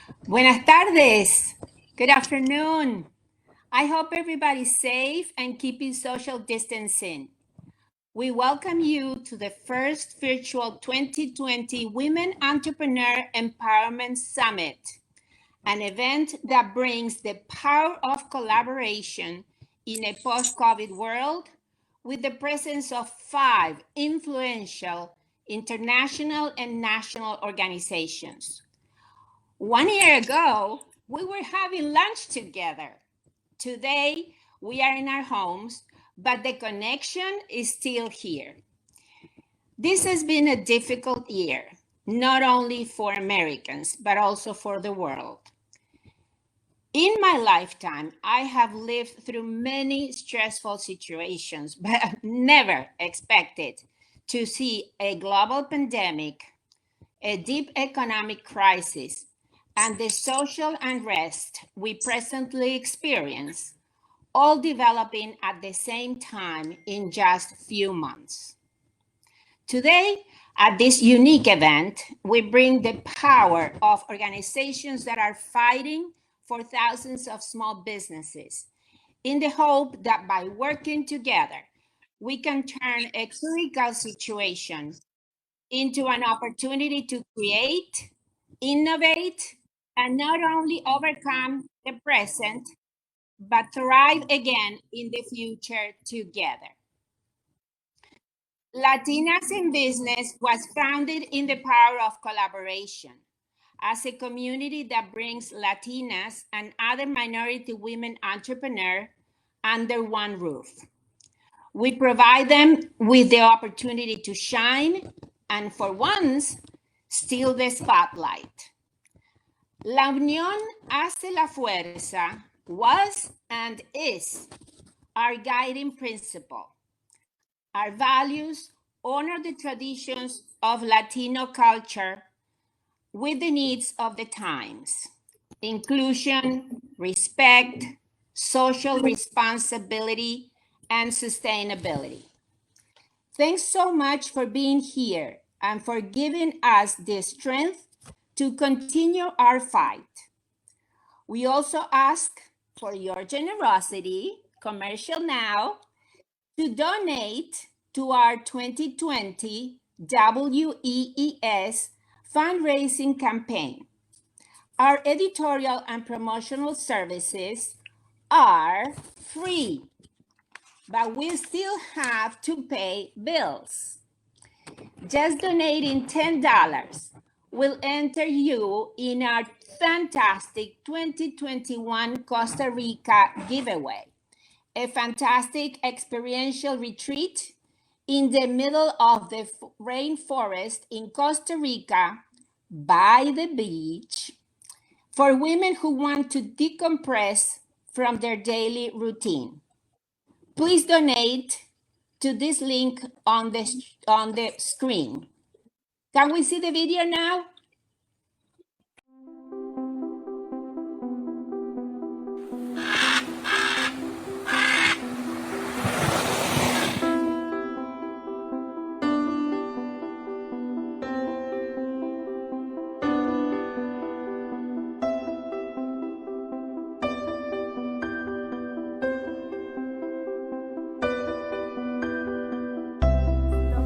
Buenas tardes. Good afternoon. I hope everybody's safe and keeping social distancing. We welcome you to the first virtual 2020 Women Entrepreneur Empowerment Summit, an event that brings the power of collaboration in a post-COVID world with the presence of 5 influential international and national organizations. 1 year ago, we were having lunch together. Today, we are in our homes, but the connection is still here. This has been a difficult year, not only for Americans, but also for the world. In my lifetime, I have lived through many stressful situations, but I've never expected to see a global pandemic, a deep economic crisis, and the social unrest we presently experience, all developing at the same time in just a few months. Today, at this unique event, we bring the power of organizations that are fighting for thousands of small businesses in the hope that by working together, we can turn a critical situation into an opportunity to create, innovate, and not only overcome the present, but thrive again in the future together. Latinas in Business was founded in the power of collaboration as a community that brings Latinas and other minority women entrepreneurs under one roof. We provide them with the opportunity to shine and for once, steal the spotlight. La unión hace la fuerza was and is our guiding principle. Our values honor the traditions of Latino culture with the needs of the times: inclusion, respect, social responsibility, and sustainability. Thanks so much for being here and for giving us the strength to continue our fight. We also ask for your generosity, commercial now, to donate to our 2020 WEES fundraising campaign. Our editorial and promotional services are free, but we still have to pay bills. Just donating $10 will enter you in our fantastic 2021 Costa Rica giveaway, a fantastic experiential retreat in the middle of the rainforest in Costa Rica by the beach for women who want to decompress from their daily routine. Please donate to this link on the screen. Can we see the video now?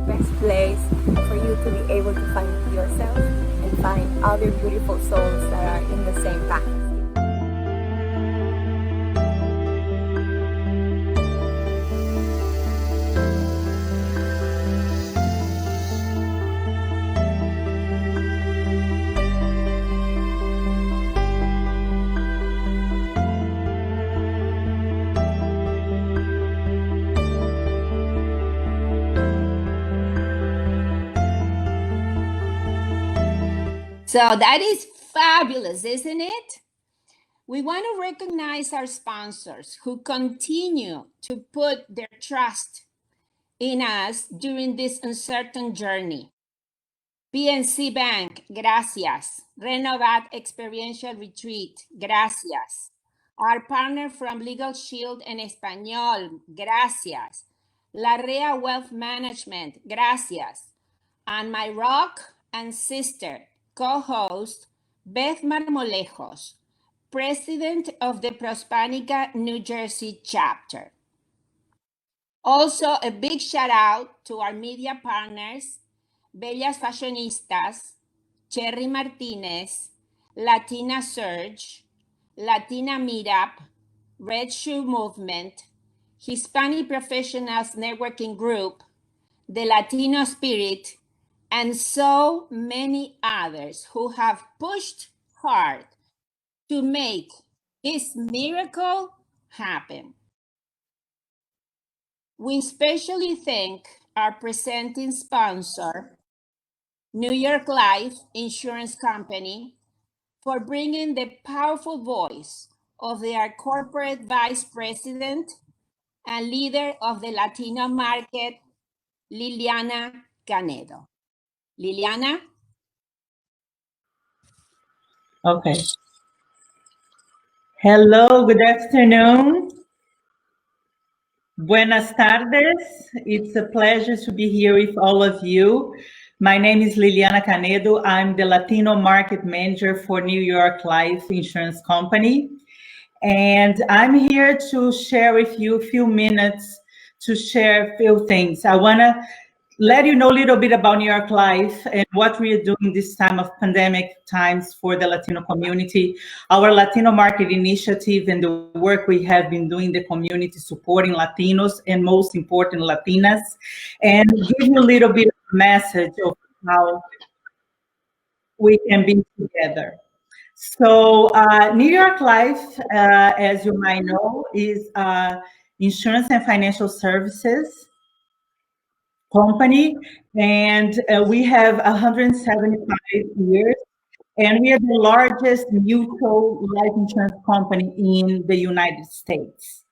Best place for you to be able to find yourself and find other beautiful souls that are in the same path. So that is fabulous, isn't it? We want to recognize our sponsors who continue to put their trust in us during this uncertain journey. PNC Bank, gracias. Renovat Experiential Retreat, gracias. Our partner from Legal Shield en Español, gracias. La Rea Wealth Management, gracias. And my rock and sister co-host, Beth Marmolejos, President of the Prospanica New Jersey chapter. Also, a big shout out to our media partners, Bellas Fashionistas, Cherry Martinez, Latina Surge, Latina Meetup, Red Shoe Movement, Hispanic Professionals Networking Group, the Latino Spirit, and so many others who have pushed hard to make this miracle happen. We especially thank our presenting sponsor, New York Life Insurance Company, for bringing the powerful voice of their corporate vice president and leader of the Latino market, Liliana Canedo. Liliana? Okay. Hello, good afternoon. Buenas tardes. It's a pleasure to be here with all of you. My name is Liliana Canedo. I'm the Latino Market Manager for New York Life Insurance Company. And I'm here to share with you a few minutes to share a few things. I want to let you know a little bit about New York Life and what we are doing this time of pandemic times for the Latino community, our Latino market initiative, and the work we have been doing in the community supporting Latinos and most important Latinas, and give you a little bit of a message of how we can be together. So New York Life, as you might know, is insurance and financial services company, and we have 175 years, and we are the largest mutual life insurance company in the United States.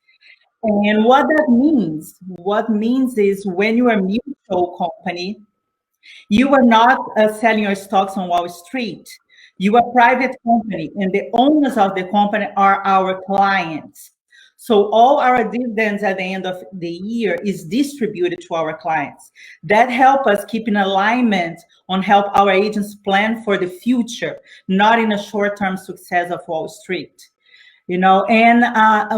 And what that means is when you are a mutual company, you are not selling your stocks on Wall Street. You are a private company, and the owners of the company are our clients. So all our dividends at the end of the year is distributed to our clients. That help us keep in alignment on help our agents plan for the future, not in a short-term success of Wall Street. You know, and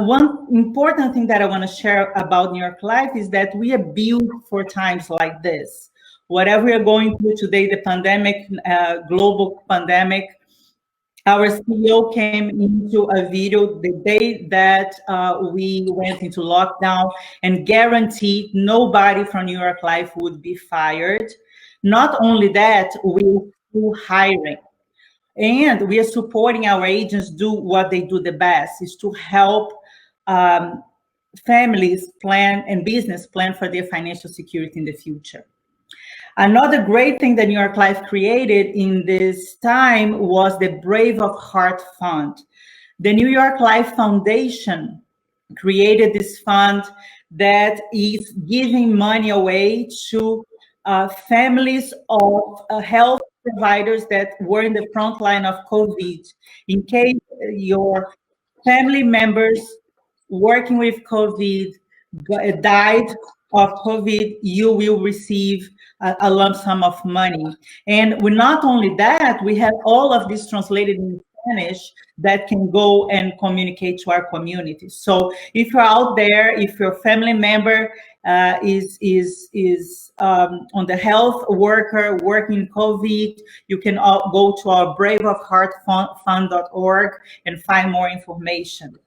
one important thing that I want to share about New York Life is that we are built for times like this. Whatever we are going through today, the pandemic, global pandemic, our CEO came into a video the day that we went into lockdown and guaranteed nobody from New York Life would be fired. Not only that, we're still hiring. And we are supporting our agents do what they do the best, is to help families plan and business plan for their financial security in the future. Another great thing that New York Life created in this time was the Brave of Heart Fund. The New York Life Foundation created this fund that is giving money away to families of health providers that were in the front line of COVID. In case your family members working with COVID died of COVID, you will receive a lump sum of money. And we not only that, we have all of this translated in Spanish that can go and communicate to our community. So if you're out there, if your family member is on the health worker working COVID, you can go to our Brave of Heart Fund.org and find more information.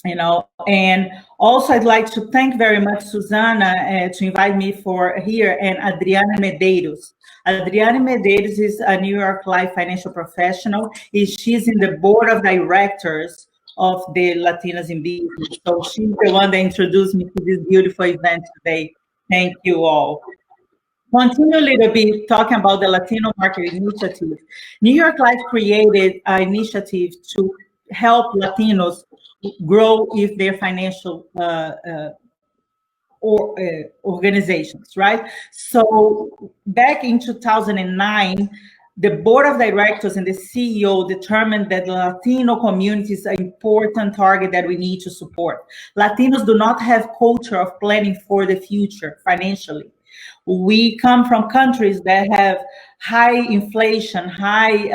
You know, and also I'd like to thank very much Susana to invite me for here, and Adriana Medeiros. Adriana Medeiros is a New York Life financial professional. She's in the board of directors of the Latinas in Business. So she's the one that introduced me to this beautiful event today. Thank you all. Continue a little bit talking about the Latino Market Initiative. New York Life created an initiative to help Latinos grow with their financial organizations, right? So back in 2009, the board of directors and the CEO determined that the Latino community is an important target that we need to support. Latinos do not have culture of planning for the future financially. We come from countries that have high inflation, high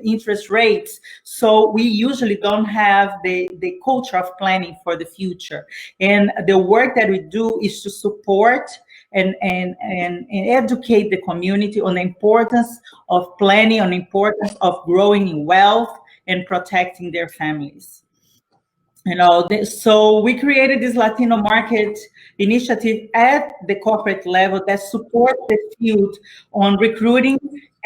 interest rates. So we usually don't have the culture of planning for the future. And the work that we do is to support and educate the community on the importance of planning, on the importance of growing in wealth and protecting their families. So we created this Latino market initiative at the corporate level that supports the field on recruiting,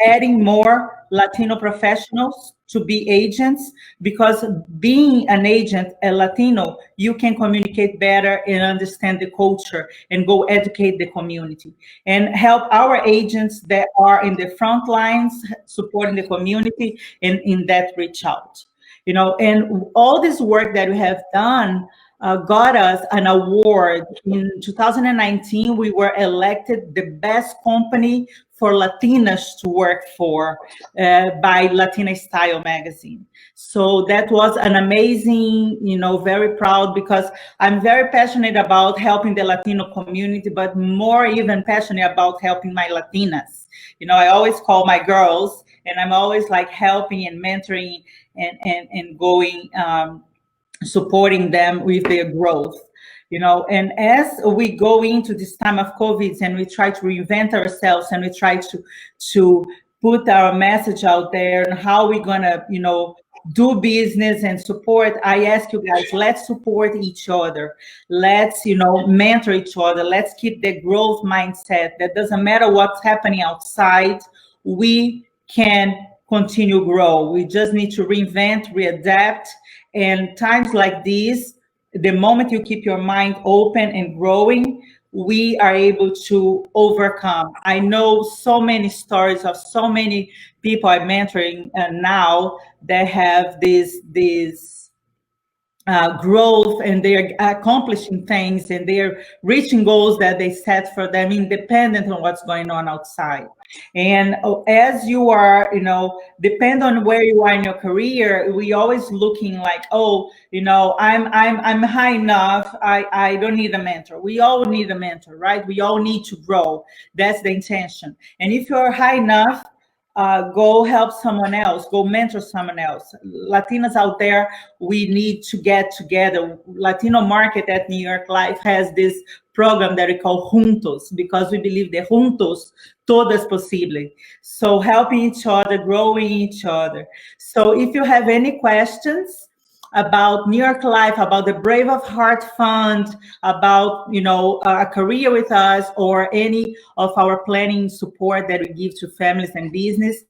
adding more Latino professionals to be agents, because being an agent, a Latino, you can communicate better and understand the culture and go educate the community and help our agents that are in the front lines supporting the community and in that reach out. And all this work that we have done got us an award. In 2019, we were elected the best company for Latinas to work for by Latina Style magazine. So that was an amazing, very proud, because I'm very passionate about helping the Latino community, but more even passionate about helping my Latinas. I always call my girls, and I'm always like helping and mentoring and going, supporting them with their growth. And as we go into this time of COVID and we try to reinvent ourselves and we try to put our message out there and how we're gonna, do business and support, I ask you guys, let's support each other. Let's, mentor each other. Let's keep the growth mindset. That doesn't matter what's happening outside, we can continue grow. We just need to reinvent, readapt. And times like these, the moment you keep your mind open and growing, we are able to overcome. I know so many stories of so many people I'm mentoring now that have this growth, and they're accomplishing things and they're reaching goals that they set for them, independent on what's going on outside. And as you are, depend on where you are in your career, we always looking like, I'm high enough, I don't need a mentor. We all need a mentor, right? We all need to grow. That's the intention. And if you're high enough, go help someone else, go mentor someone else. Latinas out there, we need to get together. Latino Market at New York Life has this program that we call Juntos, because we believe that juntos, todo es posible. So helping each other, growing each other. So if you have any questions about New York Life, about the Brave of Heart Fund, about a career with us, or any of our planning support that we give to families and business,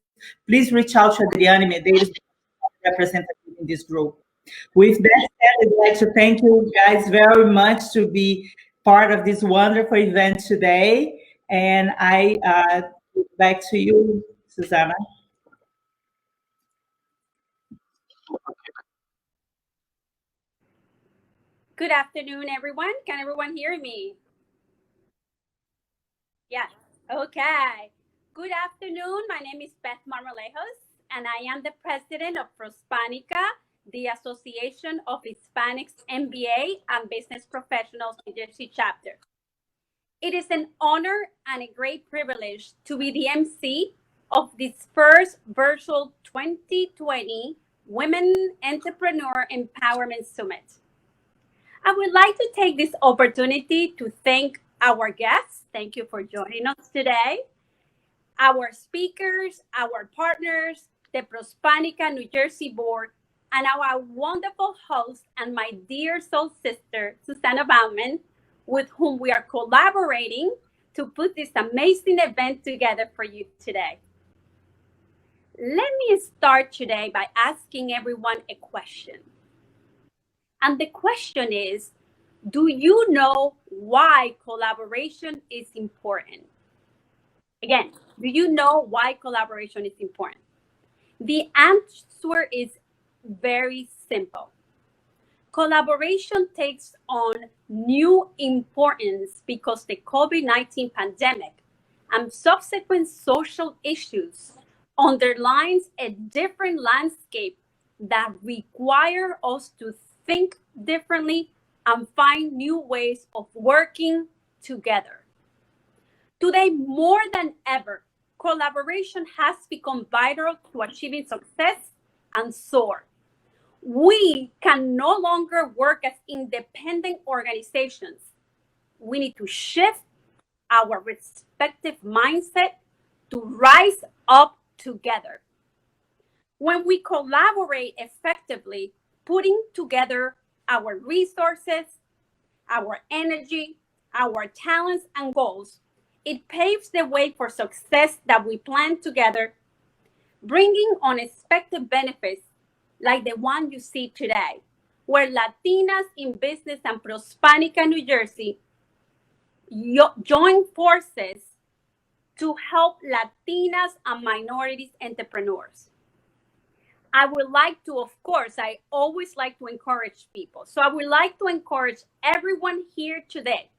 please reach out to Adriana Medeiros, representative in this group. With that said, I'd like to thank you guys very much to be part of this wonderful event today. And I back to you, Susanna. Good afternoon, everyone. Can everyone hear me? Yes. Okay. Good afternoon. My name is Beth Marmolejos, and I am the president of Prospanica, the Association of Hispanics MBA and Business Professionals New Jersey chapter. It is an honor and a great privilege to be the MC of this first virtual 2020 Women Entrepreneur Empowerment Summit. I would like to take this opportunity to thank our guests. Thank you for joining us today. Our speakers, our partners, the Prospanica New Jersey board, and our wonderful host and my dear soul sister, Susanna Bauman, with whom we are collaborating to put this amazing event together for you today. Let me start today by asking everyone a question. And the question is, do you know why collaboration is important? Again, do you know why collaboration is important? The answer is very simple. Collaboration takes on new importance because the COVID-19 pandemic and subsequent social issues underlines a different landscape that require us to think differently and find new ways of working together. Today, more than ever, collaboration has become vital to achieving success and soar. We can no longer work as independent organizations. We need to shift our respective mindset to rise up together. When we collaborate effectively, putting together our resources, our energy, our talents, and goals, it paves the way for success that we plan together, bringing unexpected benefits like the one you see today, where Latinas in Business and Prospanica, New Jersey, join forces to help Latinas and minorities entrepreneurs. I would like to, of course, I always like to encourage people. So I would like to encourage everyone here today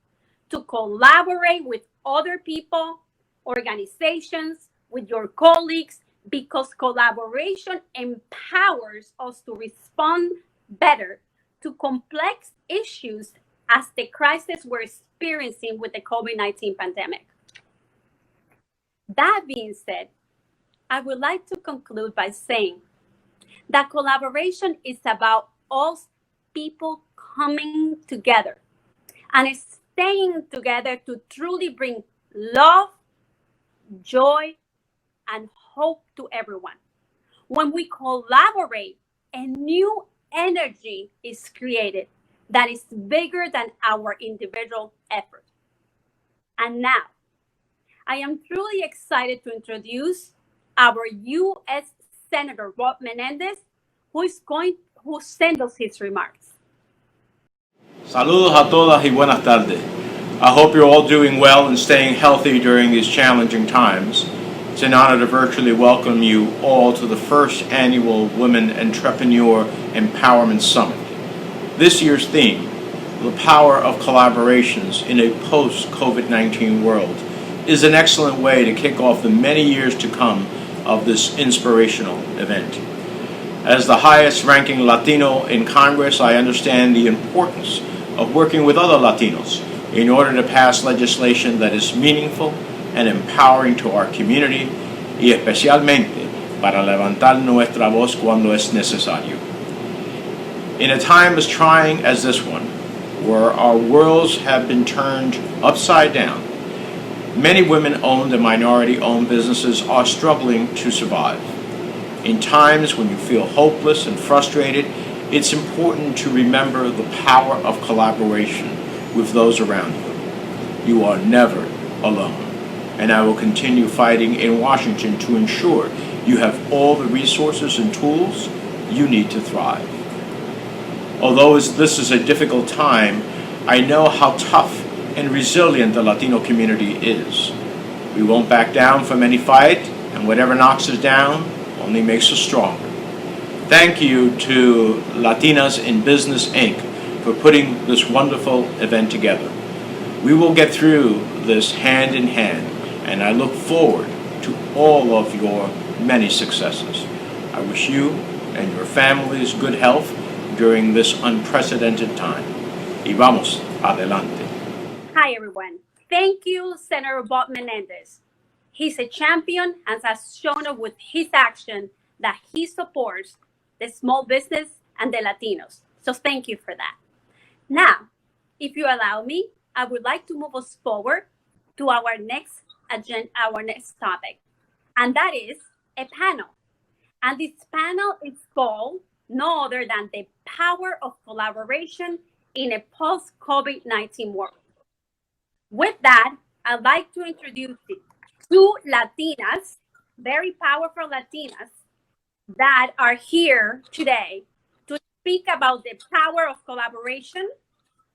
to collaborate with other people, organizations, with your colleagues, because collaboration empowers us to respond better to complex issues as the crisis we're experiencing with the COVID-19 pandemic. That being said, I would like to conclude by saying that collaboration is about us people coming together and staying together to truly bring love, joy, and hope to everyone. When we collaborate, a new energy is created that is bigger than our individual effort. And now, I am truly excited to introduce our U.S. Senator Bob Menendez, who sent us his remarks. Saludos a todas y buenas tardes. I hope you're all doing well and staying healthy during these challenging times. It's an honor to virtually welcome you all to the first annual Women Entrepreneur Empowerment Summit. This year's theme, the power of collaborations in a post-COVID-19 world, is an excellent way to kick off the many years to come of this inspirational event. As the highest ranking Latino in Congress, I understand the importance of working with other Latinos in order to pass legislation that is meaningful and empowering to our community, y especialmente para levantar nuestra voz cuando es necesario. In a time as trying as this one, where our worlds have been turned upside down, many women-owned and minority-owned businesses are struggling to survive. In times when you feel hopeless and frustrated, it's important to remember the power of collaboration with those around you. You are never alone, and I will continue fighting in Washington to ensure you have all the resources and tools you need to thrive. Although this is a difficult time, I know how tough and resilient the Latino community is. We won't back down from any fight, and whatever knocks us down only makes us stronger. Thank you to Latinas in Business, Inc. for putting this wonderful event together. We will get through this hand in hand, and I look forward to all of your many successes. I wish you and your families good health during this unprecedented time. Y vamos adelante. Hi, everyone. Thank you, Senator Bob Menendez. He's a champion and has shown up with his action that he supports the small business and the Latinos. So thank you for that. Now, if you allow me, I would like to move us forward to our next topic, and that is a panel. And this panel is called no other than the power of collaboration in a post-COVID-19 world. With that, I'd like to introduce you two Latinas, very powerful Latinas, that are here today to speak about the power of collaboration.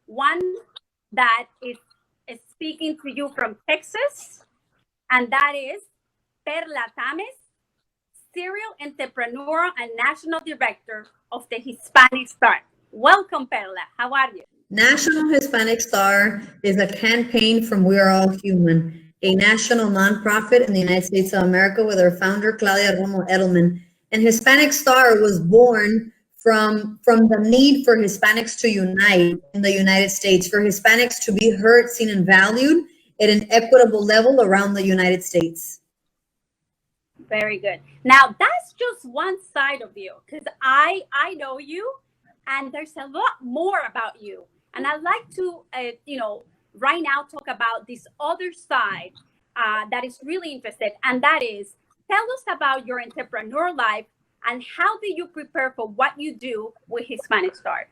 One that is speaking to you from Texas, and that is Perla Tames, serial entrepreneur and national director of the Hispanic Star. Welcome, Perla. How are you? National Hispanic Star is a campaign from We Are All Human, a national nonprofit in the United States of America with our founder, Claudia Romo Edelman. And Hispanic Star was born from the need for Hispanics to unite in the United States, for Hispanics to be heard, seen, and valued at an equitable level around the United States. Very good. Now that's just one side of you, because I know you, and there's a lot more about you. And I'd like to right now talk about this other side that is really interested, and that is, tell us about your entrepreneur life and how do you prepare for what you do with Hispanic Star?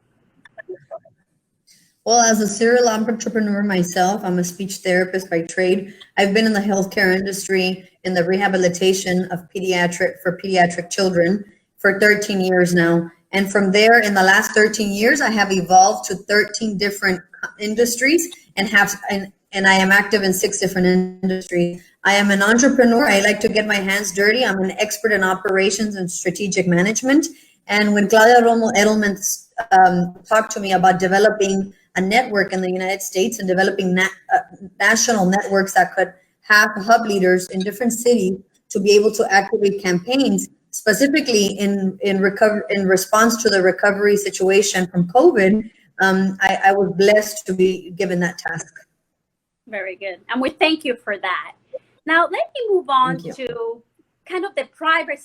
Well, as a serial entrepreneur myself, I'm a speech therapist by trade. I've been in the healthcare industry in the rehabilitation of pediatric children for 13 years now. And from there, in the last 13 years, I have evolved to 13 different industries and I am active in 6 different industries. I am an entrepreneur. I like to get my hands dirty. I'm an expert in operations and strategic management. And when Claudia Romo Edelman talked to me about developing a network in the United States and developing national networks that could have hub leaders in different cities to be able to activate campaigns, specifically in response to the recovery situation from COVID, I was blessed to be given that task. Very good. And we thank you for that. Now, let me move on to kind of the private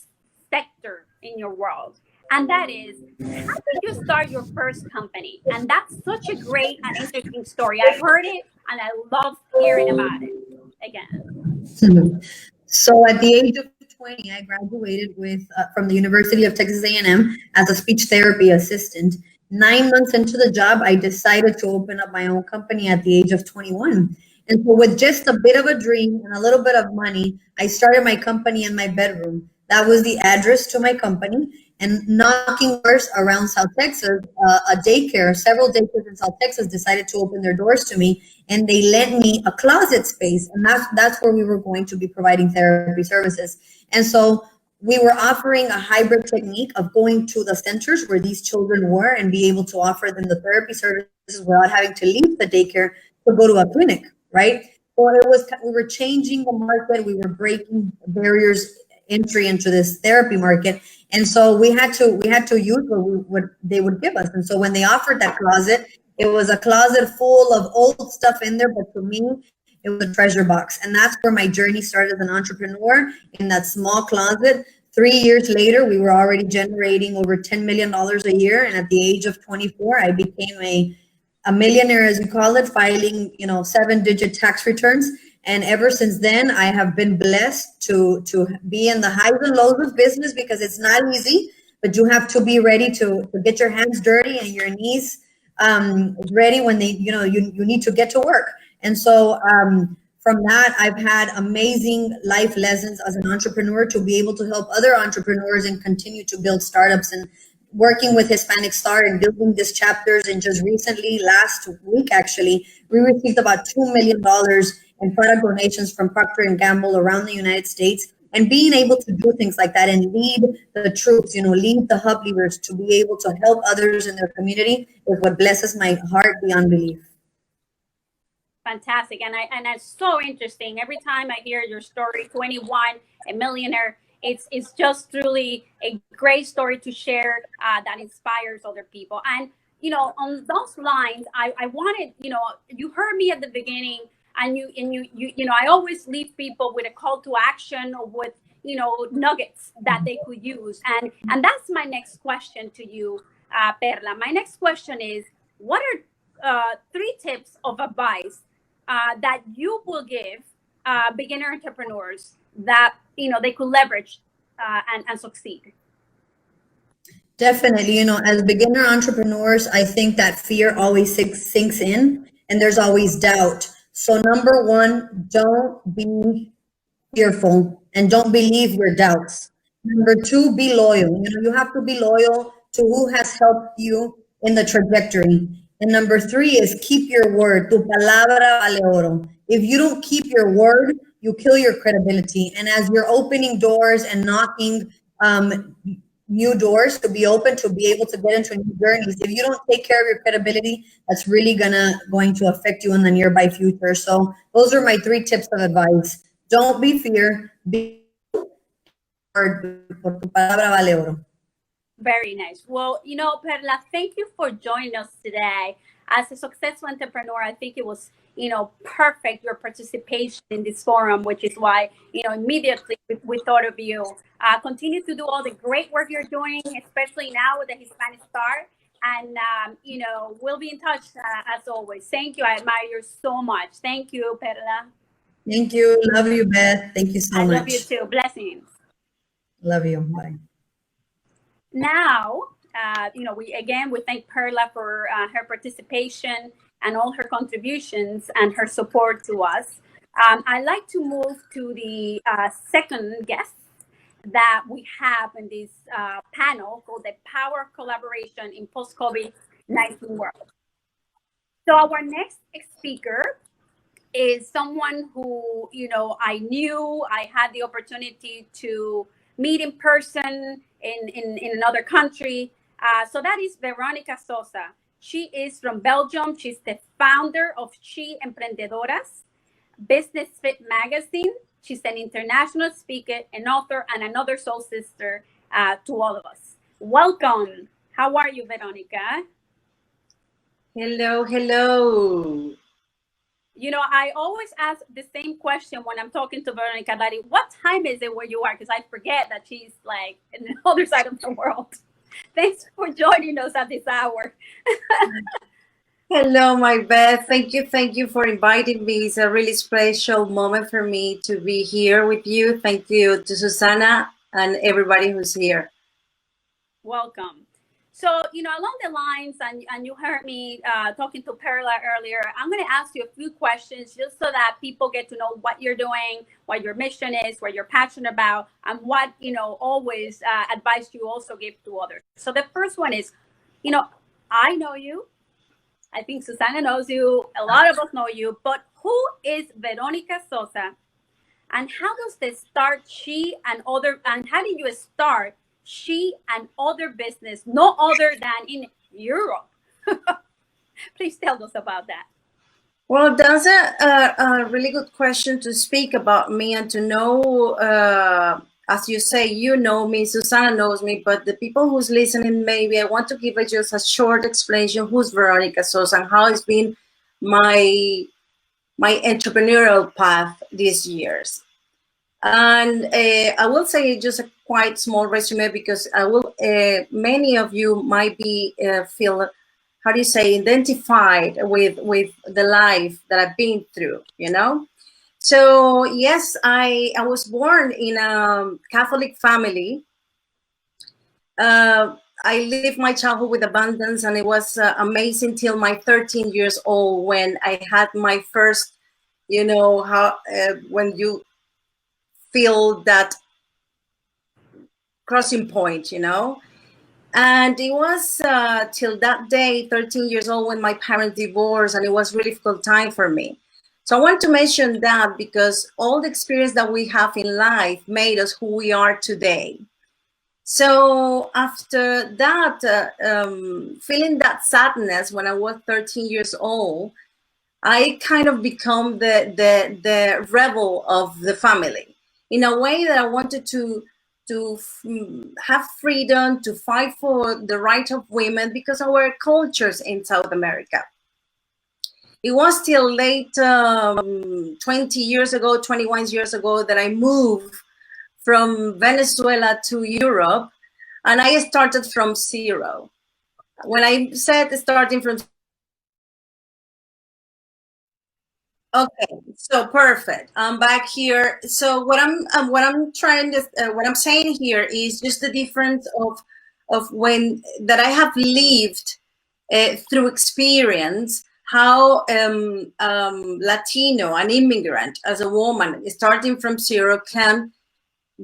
sector in your world. And that is, how did you start your first company? And that's such a great and interesting story. I heard it and I love hearing about it again. So at the age of 20, I graduated from the University of Texas A&M as a speech therapy assistant. 9 months into the job, I decided to open up my own company at the age of 21. And so with just a bit of a dream and a little bit of money, I started my company in my bedroom. That was the address to my company. And knocking doors around South Texas, several daycares in South Texas decided to open their doors to me, and they lent me a closet space. And that's where we were going to be providing therapy services. And so we were offering a hybrid technique of going to the centers where these children were and be able to offer them the therapy services without having to leave the daycare to go to a clinic, right? So we were changing the market. We were breaking barriers entry into this therapy market. And so we had to use what they would give us. And so when they offered that closet, it was a closet full of old stuff in there, but to me, it was a treasure box. And that's where my journey started as an entrepreneur, in that small closet. 3 years later, we were already generating over $10 million a year. And at the age of 24, I became a millionaire, as we call it, filing 7-digit tax returns. And ever since then, I have been blessed to be in the highs and lows of business, because it's not easy, but you have to be ready to get your hands dirty and your knees ready when you need to get to work. And so from that, I've had amazing life lessons as an entrepreneur to be able to help other entrepreneurs and continue to build startups, and working with Hispanic Star and building these chapters. And just recently, last week actually, we received about $2 million in product donations from Procter & Gamble around the United States. And being able to do things like that and lead the troops, lead the hub leaders to be able to help others in their community is what blesses my heart beyond belief. Fantastic. And it's so interesting. Every time I hear your story, 21, a millionaire, it's just truly a great story to share that inspires other people. And, on those lines, I wanted, you heard me at the beginning, and I always leave people with a call to action, or with, nuggets that they could use. And that's my next question to you, Perla. My next question is, what are 3 tips of advice that you will give beginner entrepreneurs that they could leverage and succeed? Definitely, as beginner entrepreneurs, I think that fear always sinks in, and there's always doubt. So number 1, don't be fearful and don't believe your doubts. Number 2, be loyal. You have to be loyal to who has helped you in the trajectory. And number 3 is keep your word. Tu palabra vale oro. If you don't keep your word, you kill your credibility. And as you're opening doors and knocking new doors to be open, to be able to get into new journeys, if you don't take care of your credibility, that's really going to affect you in the nearby future. So those are my 3 tips of advice. Don't be fear. Be word. Por tu palabra vale oro. Very nice. Well, Perla, thank you for joining us today. As a successful entrepreneur, I think it was perfect your participation in this forum, which is why, immediately we thought of you. Continue to do all the great work you're doing, especially now with the Hispanic Star. And, we'll be in touch as always. Thank you. I admire you so much. Thank you, Perla. Thank you. Love you, Beth. Thank you so I much. love you too. Blessings. Love you. Bye. Now, we thank Perla for her participation and all her contributions and her support to us. I'd like to move to the second guest that we have in this panel called the Power of Collaboration in Post-COVID-19 World. So our next speaker is someone who, I knew I had the opportunity to meet in person in another country. So that is Veronica Sosa. She is from Belgium. She's the founder of She Emprendedoras, Business Fit Magazine. She's an international speaker, an author, and another soul sister to all of us. Welcome. How are you, Veronica? Hello, hello. I always ask the same question when I'm talking to Veronica, that what time is it where you are? Because I forget that she's like in the other side of the world. Thanks for joining us at this hour. Hello, my Beth. Thank you for inviting me. It's a really special moment for me to be here with you. Thank you to Susana and everybody who's here. Welcome. So, along the lines, and you heard me talking to Perla earlier, I'm going to ask you a few questions just so that people get to know what you're doing, what your mission is, what you're passionate about, and what, always advice you also give to others. So the first one is, I know you. I think Susana knows you. A lot of us know you. But who is Veronica Sosa? And how does this start and how did you start She and Other business, no other than in Europe? Please tell us about that. Well, that's a really good question to speak about me and to know, as you say, you know me, Susana knows me, but the people who's listening, maybe I want to give just a short explanation who's Veronica Sosa and how it's been my entrepreneurial path these years. And I will say just a quite small resume because many of you might be feel, how do you say, identified with the life that I've been through, So yes, I was born in a Catholic family. I lived my childhood with abundance, and it was amazing till my 13 years old when I had my first, when you feel that crossing point, And it was till that day, 13 years old, when my parents divorced, and it was a really difficult time for me. So I want to mention that because all the experience that we have in life made us who we are today. So after that, feeling that sadness when I was 13 years old, I kind of become the rebel of the family in a way that I wanted to have freedom, to fight for the right of women because of our cultures in South America. It was till late 20 years ago, 21 years ago that I moved from Venezuela to Europe, and I started from zero. When I said starting from Okay, so perfect. I'm back here. So what I'm saying here is just the difference of when that I have lived through experience how Latino, an immigrant, as a woman starting from zero can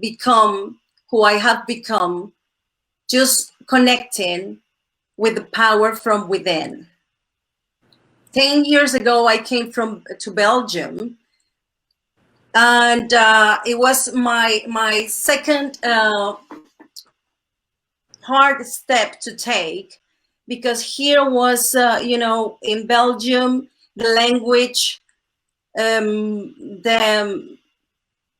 become who I have become, just connecting with the power from within. 10 years ago, I came to Belgium, and it was my second hard step to take, because here was, in Belgium, the language,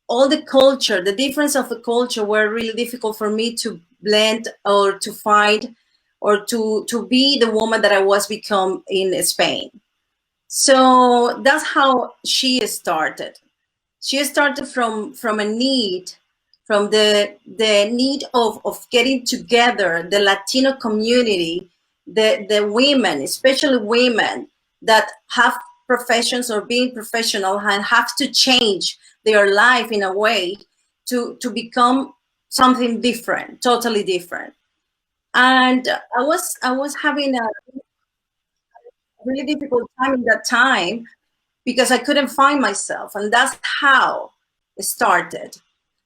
all the culture, the difference of the culture were really difficult for me to blend or to find or to be the woman that I was become in Spain. So that's how she started. She started from a need, from the need of getting together the Latino community, the women, especially women that have professions or being professional and have to change their life in a way to become something different, totally different. And I was having a really difficult time in that time because I couldn't find myself, and that's how it started.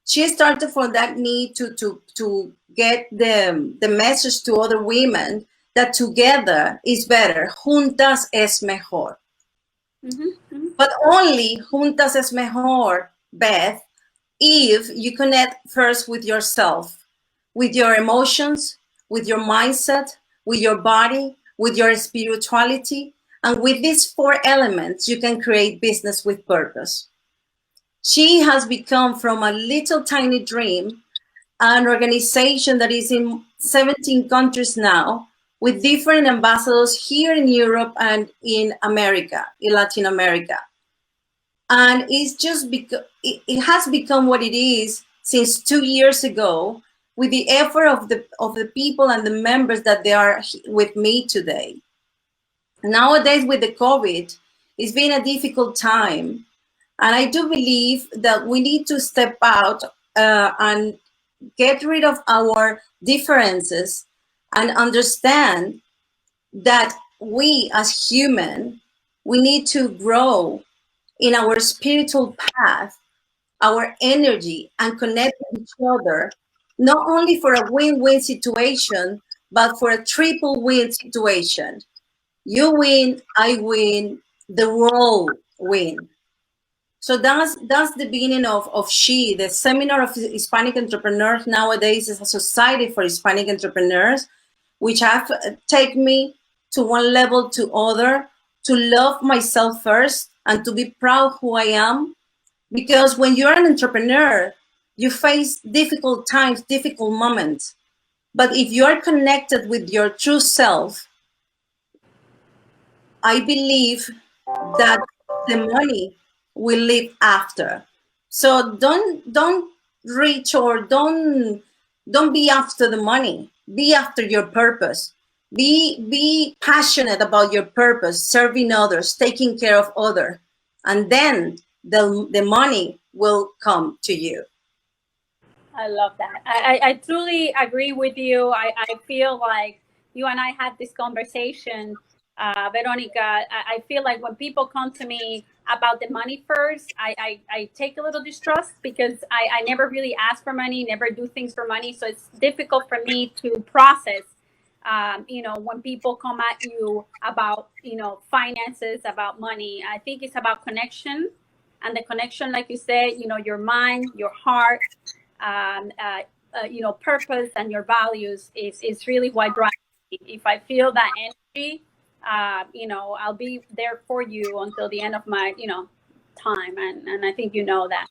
She started for that need to get the message to other women that together is better. Juntas es mejor. But only juntas es mejor, Beth, if you connect first with yourself, with your emotions, with your mindset, with your body, with your spirituality. And with these four elements, you can create business with purpose. She has become from a little tiny dream, an organization that is in 17 countries now, with different ambassadors here in Europe and in America, in Latin America. And it's just because it has become what it is since 2 years ago, with the effort of the people and the members that they are with me today. Nowadays with the COVID, it's been a difficult time. And I do believe that we need to step out and get rid of our differences and understand that we as human, we need to grow in our spiritual path, our energy, and connect with each other, not only for a win-win situation, but for a triple win situation. You win, I win, the world win. So that's the beginning of SHE, the Seminar of Hispanic Entrepreneurs. Nowadays is a society for Hispanic entrepreneurs, which have taken me to one level to other, to love myself first and to be proud who I am. Because when you're an entrepreneur, you face difficult times, difficult moments. But if you are connected with your true self, I believe that the money will live after. So don't reach or don't be after the money. Be after your purpose. Be passionate about your purpose, serving others, taking care of others, and then the money will come to you. I love that. I truly agree with you. I feel like you and I had this conversation, Veronica. I feel like when people come to me about the money first, I take a little distrust because I never really ask for money, never do things for money. So it's difficult for me to process, when people come at you about, finances, about money. I think it's about connection, and the connection, like you said, your mind, your heart, purpose and your values is really what drives me. If I feel that energy, I'll be there for you until the end of my, time. And I think you know that.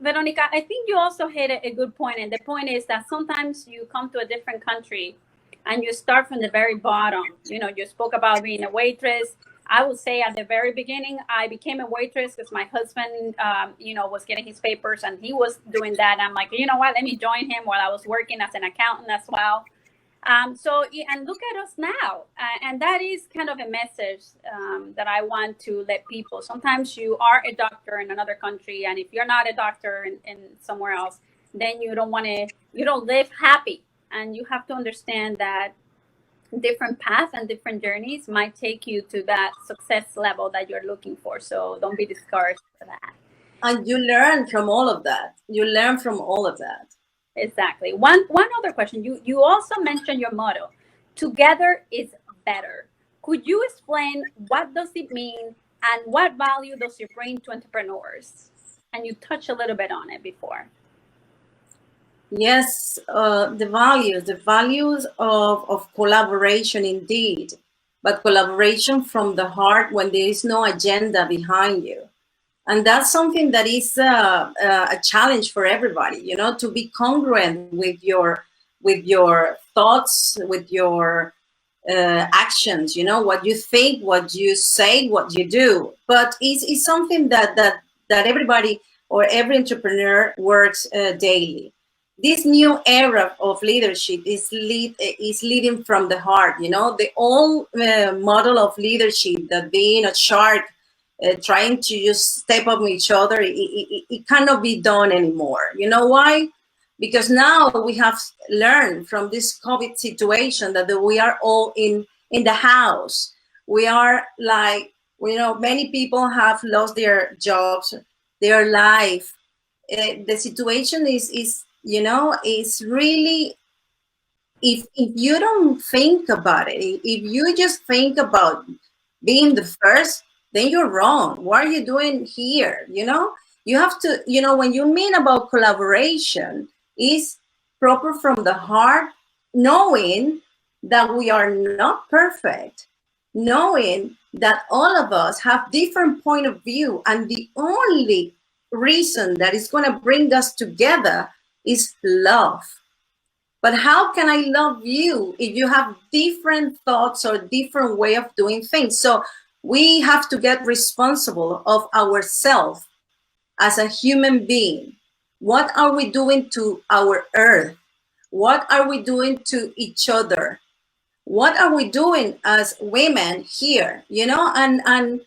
Veronica, I think you also hit a good point. And the point is that sometimes you come to a different country and you start from the very bottom. You spoke about being a waitress. I would say at the very beginning, I became a waitress because my husband, was getting his papers and he was doing that. I'm like, you know what, let me join him while I was working as an accountant as well. And look at us now. And that is kind of a message that I want to let people. Sometimes you are a doctor in another country, and if you're not a doctor in somewhere else, then you don't live happy. And you have to understand that different paths and different journeys might take you to that success level that you're looking for. So don't be discouraged for that. And you learn from all of that. Exactly. One other question. You also mentioned your motto, together is better. Could you explain what does it mean and what value does it bring to entrepreneurs? And you touched a little bit on it before. Yes, the values of collaboration indeed, but collaboration from the heart when there is no agenda behind you. And that's something that is a challenge for everybody, to be congruent with your thoughts, with your actions, what you think, what you say, what you do. But it's something that everybody or every entrepreneur works daily. This new era of leadership is leading from the heart. The old model of leadership, that being a shark trying to just step on each other, it cannot be done anymore. You know why? Because now we have learned from this COVID situation that we are all in the house. We are like, many people have lost their jobs, their life. The situation is really, if you don't think about it, if you just think about being the first, then you're wrong. What are you doing here? You have to, when you mean about collaboration, is proper from the heart, knowing that we are not perfect, knowing that all of us have different point of view, and the only reason that is going to bring us together is love. But how can I love you if you have different thoughts or different way of doing things? So we have to get responsible of ourselves as a human being. What are we doing to our earth? What are we doing to each other? What are we doing as women here? And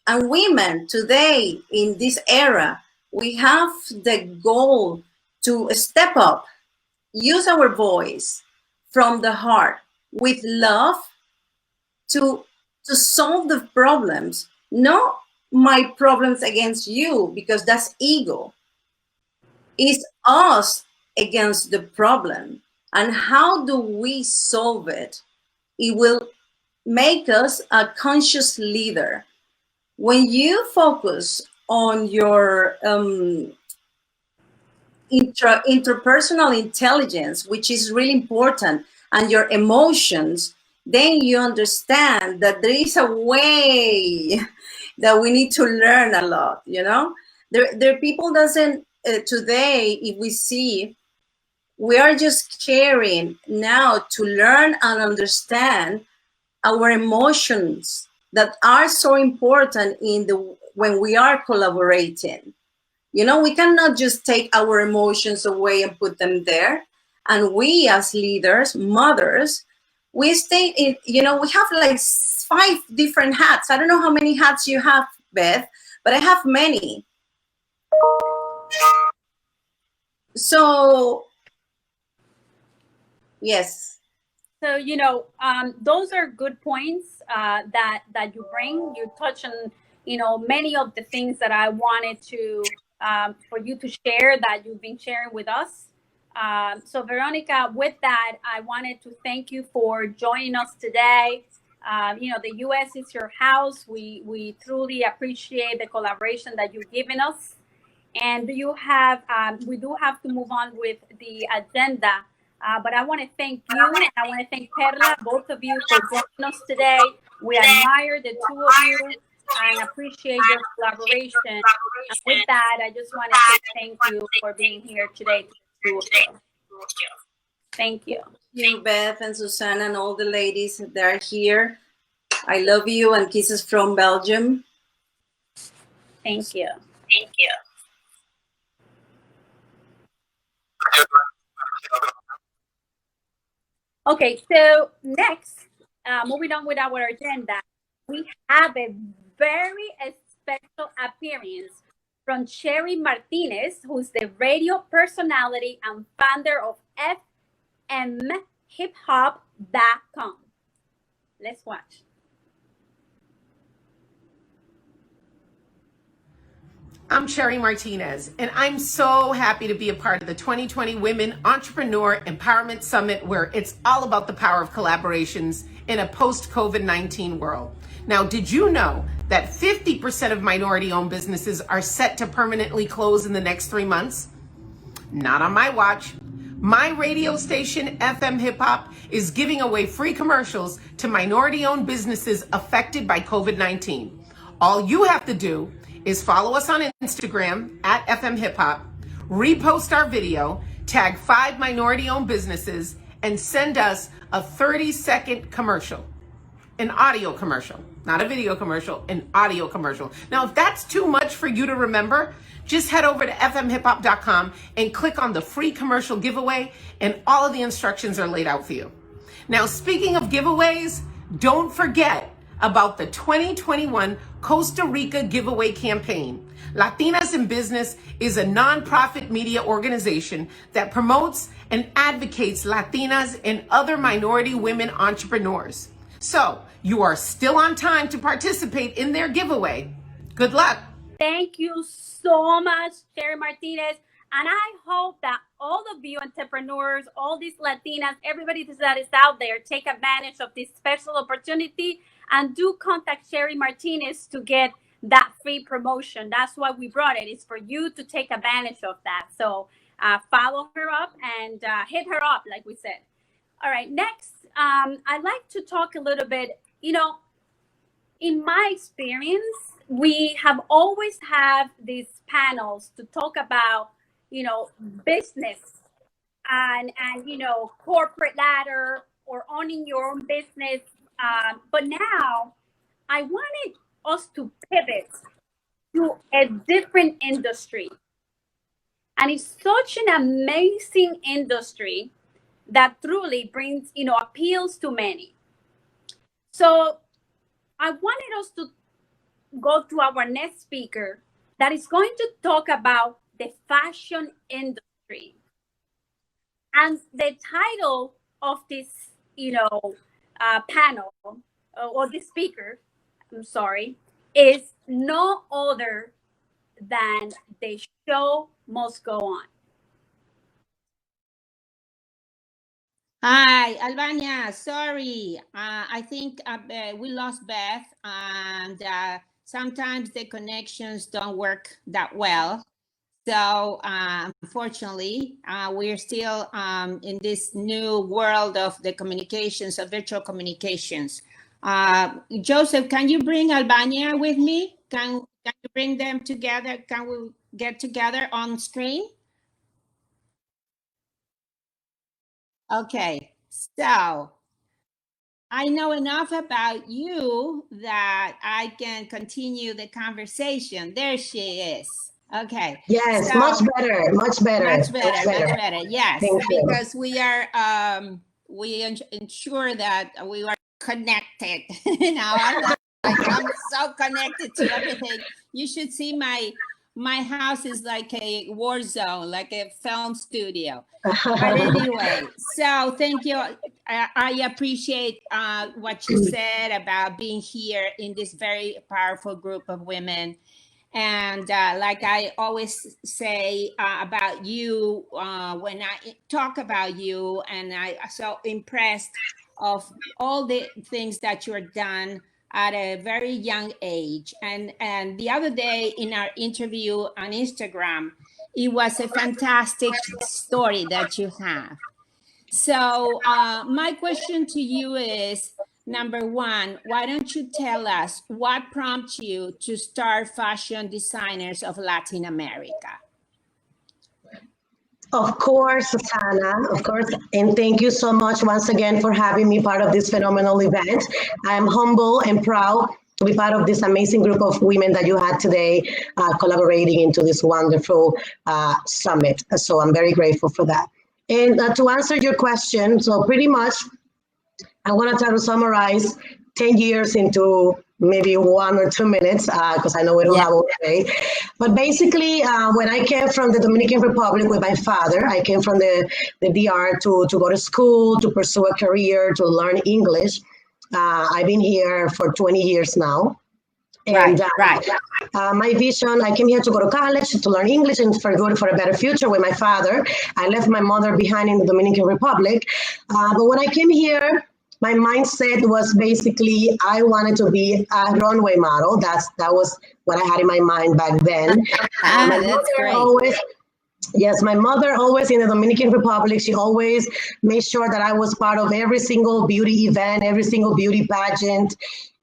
women today in this era, we have the goal to step up, use our voice from the heart with love to solve the problems, not my problems against you, because that's ego. It's us against the problem. And how do we solve it? It will make us a conscious leader. When you focus on your interpersonal intelligence, which is really important, and your emotions, then you understand that there is a way that we need to learn a lot. There people doesn't today, if we see, we are just caring now to learn and understand our emotions that are so important when we are collaborating. We cannot just take our emotions away and put them there. And we as leaders, mothers, we stay in, we have like 5 different hats. I don't know how many hats you have, Beth, but I have many. So, yes. So, those are good points that you bring. You touch on, many of the things that I wanted to, for you to share, that you've been sharing with us. So Veronica, with that, I wanted to thank you for joining us today. The U.S. is your house. We truly appreciate the collaboration that you've given us. And we do have to move on with the agenda. But I want to thank you, and I want to thank Perla, both of you, for joining us today. We admire the two of you and appreciate your collaboration. And with that, I just want to say thank you for being here today. Thank you. Thank you, Beth and Susanna and all the ladies that are here. I love you, and kisses from Belgium. Thank you. Thank you. Okay, so next, moving on with our agenda, we have a very special appearance from Sherry Martinez, who's the radio personality and founder of fmhiphop.com. Let's watch. I'm Sherry Martinez, and I'm so happy to be a part of the 2020 Women Entrepreneur Empowerment Summit, where it's all about the power of collaborations in a post-COVID-19 world. Now, did you know that 50% of minority-owned businesses are set to permanently close in the next 3 months? Not on my watch. My radio station, FM Hip Hop, is giving away free commercials to minority-owned businesses affected by COVID-19. All you have to do is follow us on Instagram at FM Hip Hop, repost our video, tag 5 minority-owned businesses, and send us a 30-second commercial, an audio commercial, not a video commercial, an audio commercial. Now, if that's too much for you to remember, just head over to fmhiphop.com and click on the free commercial giveaway, and all of the instructions are laid out for you. Now, speaking of giveaways, don't forget about the 2021 Costa Rica giveaway campaign. Latinas in Business is a nonprofit media organization that promotes and advocates Latinas and other minority women entrepreneurs. So you are still on time to participate in their giveaway. Good luck. Thank you so much, Sherry Martinez. And I hope that all of you entrepreneurs, all these Latinas, everybody that is out there, take advantage of this special opportunity and do contact Sherry Martinez to get that free promotion. That's why we brought it. It's for you to take advantage of that. So follow her up and hit her up, like we said. All right, next, I'd like to talk a little bit, in my experience, we have always had these panels to talk about, business and corporate ladder or owning your own business. But now I wanted us to pivot to a different industry. And it's such an amazing industry that truly brings, appeals to many. So I wanted us to go to our next speaker that is going to talk about the fashion industry. And the title of this, panel or the speaker, is no other than The Show Must Go On. Hi, Albania. Sorry, I think we lost Beth, and sometimes the connections don't work that well. So unfortunately, we're still in this new world of the communications, of virtual communications. Joseph, can you bring Albania with me? Can you bring them together? Can we get together on screen? Okay, so I know enough about you that I can continue the conversation. There she is. Okay. Yes, so, much better. Yes, because we are we ensure that we are connected. I'm so connected to everything. You should see my house is like a war zone, like a film studio. But anyway, so thank you. I appreciate what you said about being here in this very powerful group of women. And like I always say about you, when I talk about you, and I'm so impressed of all the things that you're done at a very young age. And the other day in our interview on Instagram, it was a fantastic story that you have. So my question to you is, number one, why don't you tell us what prompted you to start Fashion Designers of Latin America? Of course, Susana, of course. And thank you so much once again for having me part of this phenomenal event. I'm humble and proud to be part of this amazing group of women that you had today collaborating into this wonderful summit. So I'm very grateful for that. And to answer your question, so pretty much, I want to try to summarize 10 years into maybe 1 or 2 minutes, because I know we don't have all day. But basically, when I came from the Dominican Republic with my father, I came from the DR to go to school, to pursue a career, to learn English. I've been here for 20 years now. And my vision, I came here to go to college, to learn English and for a better future with my father. I left my mother behind in the Dominican Republic. But when I came here, my mindset was basically I wanted to be a runway model. That was what I had in my mind back then. That's great. My mother always in the Dominican Republic, she always made sure that I was part of every single beauty event, every single beauty pageant.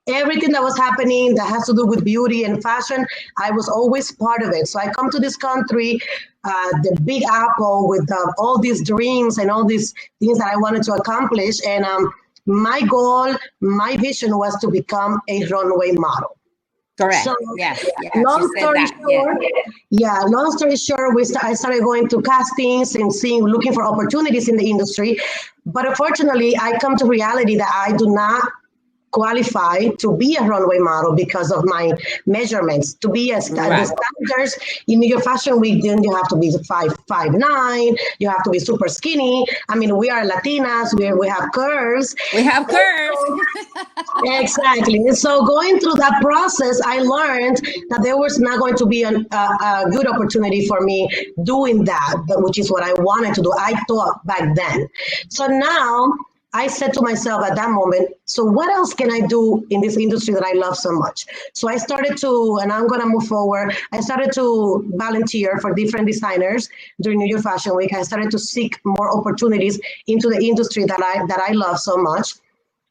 everything that was happening that has to do with beauty and fashion, I was always part of it. So I come to this country, the Big Apple, with all these dreams and all these things that I wanted to accomplish. And my goal, my vision was to become a runway model. Correct. So, yes. long story short, long story short, I started going to castings and looking for opportunities in the industry. But unfortunately, I come to reality that I do not qualify to be a runway model because of my measurements. To be the standards in New York Fashion Week, then you have to be 5'9", you have to be super skinny. I mean, we are Latinas, we have curves. We have curves. Exactly. And so going through that process, I learned that there was not going to be a good opportunity for me doing that, which is what I wanted to do. I thought back then. So now I said to myself at that moment, so what else can I do in this industry that I love so much? So I started to, and I'm going to move forward, I started to volunteer for different designers during New York Fashion Week. I started to seek more opportunities into the industry that I love so much.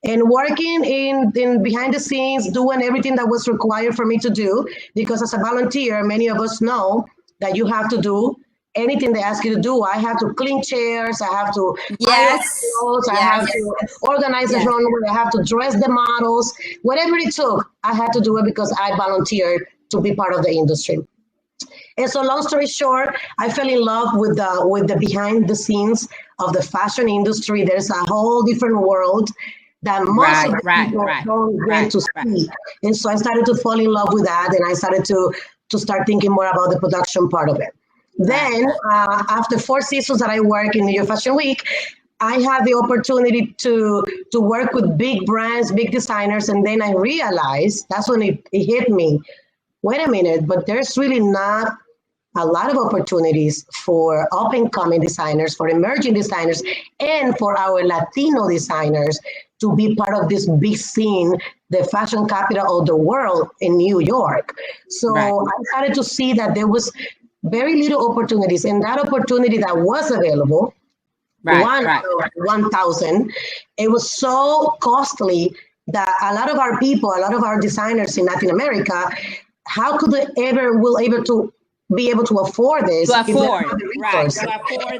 And working in behind the scenes, doing everything that was required for me to do, because as a volunteer, many of us know that you have to do anything they ask you to do. I have to clean chairs, I have to iron clothes, I have to organize the runway, I have to dress the models, whatever it took, I had to do it because I volunteered to be part of the industry. And so long story short, I fell in love with the behind the scenes of the fashion industry. There's a whole different world that most of the people don't get to see. And so I started to fall in love with that, and I started to start thinking more about the production part of it. Then, after 4 seasons that I work in New York Fashion Week, I had the opportunity to work with big brands, big designers, and then I realized, that's when it hit me, wait a minute, but there's really not a lot of opportunities for up-and-coming designers, for emerging designers, and for our Latino designers to be part of this big scene, the fashion capital of the world in New York. So I started to see that there was very little opportunities, and that opportunity that was available, 1,000, it was so costly that a lot of our people, a lot of our designers in Latin America, how could they able to be able to afford this? To afford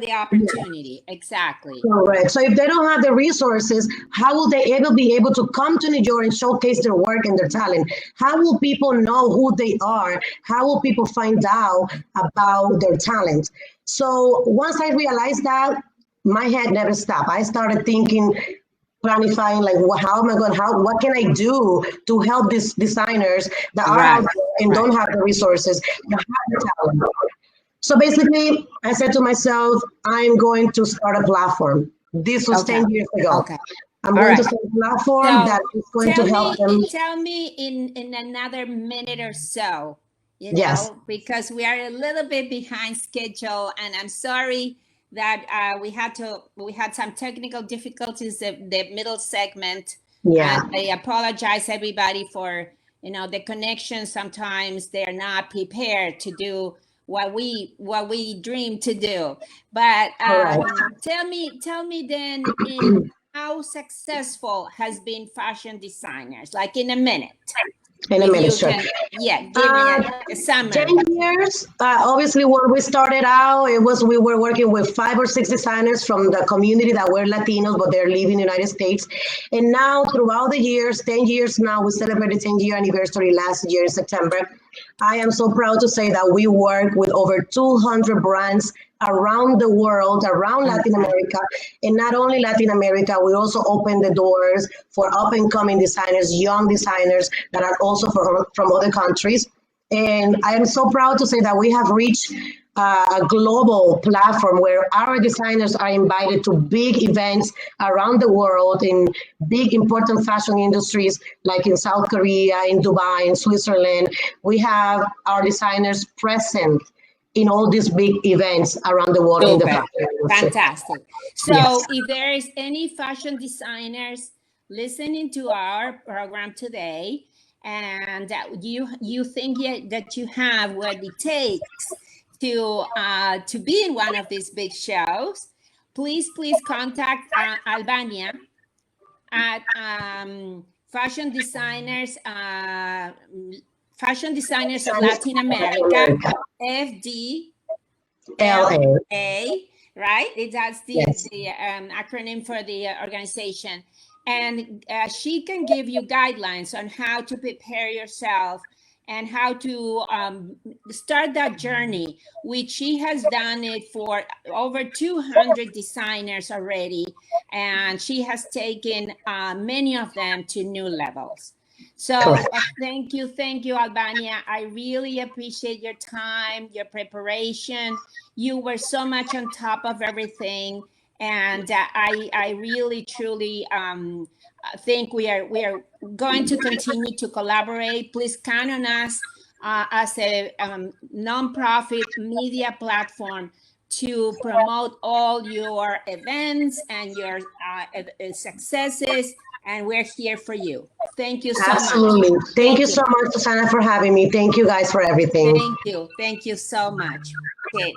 the opportunity, exactly. Correct. So if they don't have the resources, how will they ever be able to come to New York and showcase their work and their talent? How will people know who they are? How will people find out about their talent? So once I realized that, my head never stopped. I started thinking, planifying, like, what can I do to help these designers that are out there and don't have the resources, that have the talent. So basically, I said to myself, I'm going to start a platform. This was 10 years ago. I'm going to start a platform that is going to help them. Tell me in another minute or so, you know, because we are a little bit behind schedule, and I'm sorry that we had some technical difficulties in the middle segment. And I apologize everybody for, you know, the connection. Sometimes they're not prepared to do what we dream to do. But tell me then, in how successful has been fashion designers, like in a minute. In a minute, sure. Give me a summary. 10 years. Obviously, when we started out, we were working with 5 or 6 designers from the community that were Latinos, but they're living in the United States. And now, throughout the years, 10 years now, we celebrated 10-year anniversary last year in September. I am so proud to say that we work with over 200 brands around the world, around Latin America. And not only Latin America, we also open the doors for up-and-coming designers, young designers that are also from other countries. And I am so proud to say that we have reached a global platform where our designers are invited to big events around the world in big, important fashion industries, like in South Korea, in Dubai, in Switzerland. We have our designers present in all these big events around the world. In the fashion industry. Fantastic. So if there is any fashion designers listening to our program today, and you think that you have what it takes to be in one of these big shows, please contact Albania at fashion designers of Latin America, FDLA, right? That's the acronym for the organization. And she can give you guidelines on how to prepare yourself and how to start that journey, which she has done it for over 200 designers already. And she has taken many of them to new levels. So thank you, Albania. I really appreciate your time, your preparation. You were so much on top of everything. And I really, truly think we are going to continue to collaborate. Please count on us as a nonprofit media platform to promote all your events and your successes, and we're here for you. Thank you so Absolutely. much. Thank you so much, Susana, for having me. Thank you guys for everything. Thank you so much. Okay.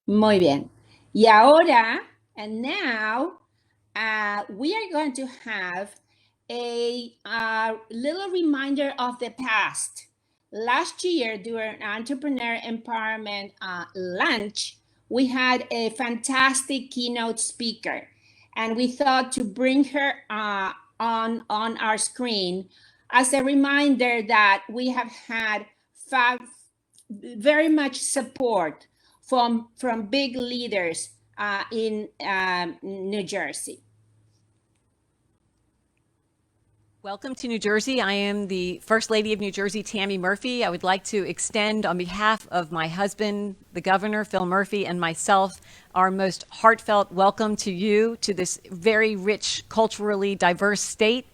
Muy bien. Y ahora, and now, we are going to have a little reminder of the past. Last year, during Entrepreneur Empowerment Lunch, we had a fantastic keynote speaker, and we thought to bring her on our screen as a reminder that we have had very much support from big leaders in New Jersey. Welcome to New Jersey. I am the First Lady of New Jersey, Tammy Murphy. I would like to extend on behalf of my husband, the Governor, Phil Murphy, and myself, our most heartfelt welcome to you, to this very rich, culturally diverse state.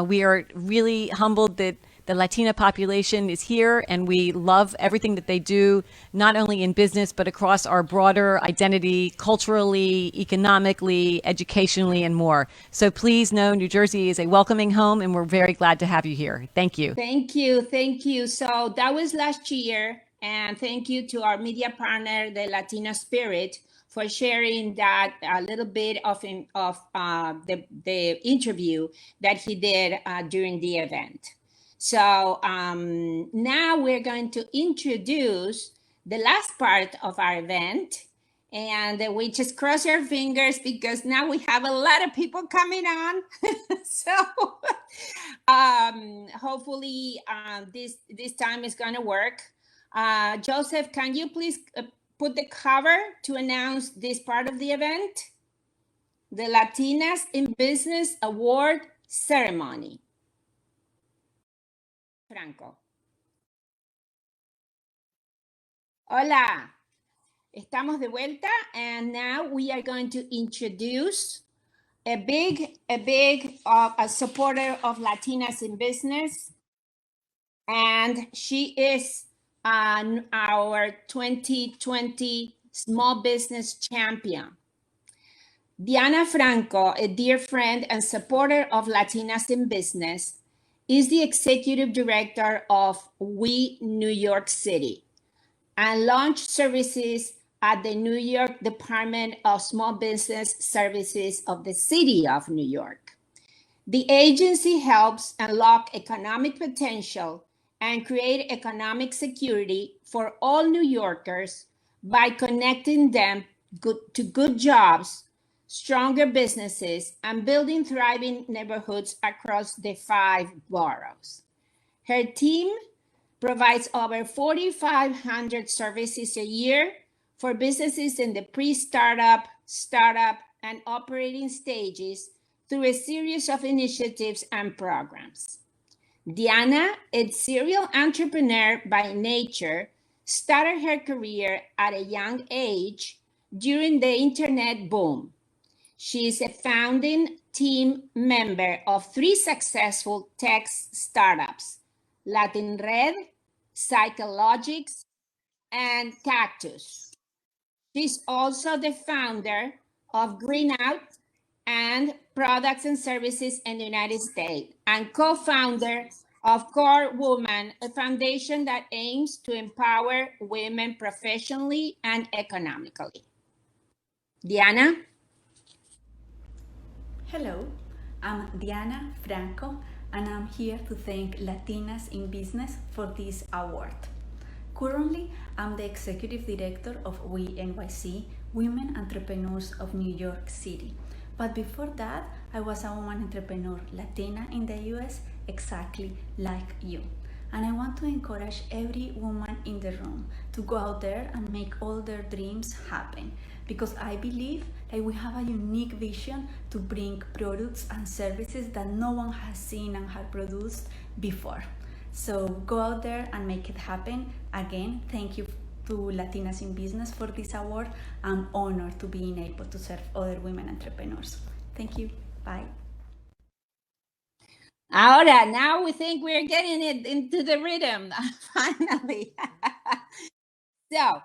We are really humbled that the Latina population is here, and we love everything that they do, not only in business, but across our broader identity, culturally, economically, educationally, and more. So please know New Jersey is a welcoming home, and we're very glad to have you here. Thank you. Thank you. So that was last year, and thank you to our media partner, the Latina Spirit, for sharing that a little bit of the interview that he did during the event. So now we're going to introduce the last part of our event, and we just cross our fingers because now we have a lot of people coming on. So hopefully this time is going to work. Joseph, can you please put the cover to announce this part of the event? The Latinas in Business Award Ceremony. Franco. Hola, estamos de vuelta, and now we are going to introduce a big supporter of Latinas in Business, and she is our 2020 Small Business Champion. Diana Franco, a dear friend and supporter of Latinas in Business, is the executive director of We New York City and launched services at the New York Department of Small Business Services of the City of New York. The agency helps unlock economic potential and create economic security for all New Yorkers by connecting them to good jobs, stronger businesses, and building thriving neighborhoods across the 5 boroughs. Her team provides over 4,500 services a year for businesses in the pre-startup, startup, and operating stages through a series of initiatives and programs. Diana, a serial entrepreneur by nature, started her career at a young age during the internet boom. She is a founding team member of 3 successful tech startups, Latin Red, Psychologics, and Cactus. She's also the founder of Green Out and Products and Services in the United States, and co-founder of Core Woman, a foundation that aims to empower women professionally and economically. Diana? Hello, I'm Diana Franco, and I'm here to thank Latinas in Business for this award. Currently, I'm the Executive Director of We NYC, Women Entrepreneurs of New York City. But before that, I was a woman entrepreneur, Latina in the US, exactly like you. And I want to encourage every woman in the room to go out there and make all their dreams happen. Because I believe that we have a unique vision to bring products and services that no one has seen and had produced before. So go out there and make it happen. Again, thank you to Latinas in Business for this award. I'm honored to being able to serve other women entrepreneurs. Thank you. Bye. Ahora, now we think we're getting it into the rhythm, finally. So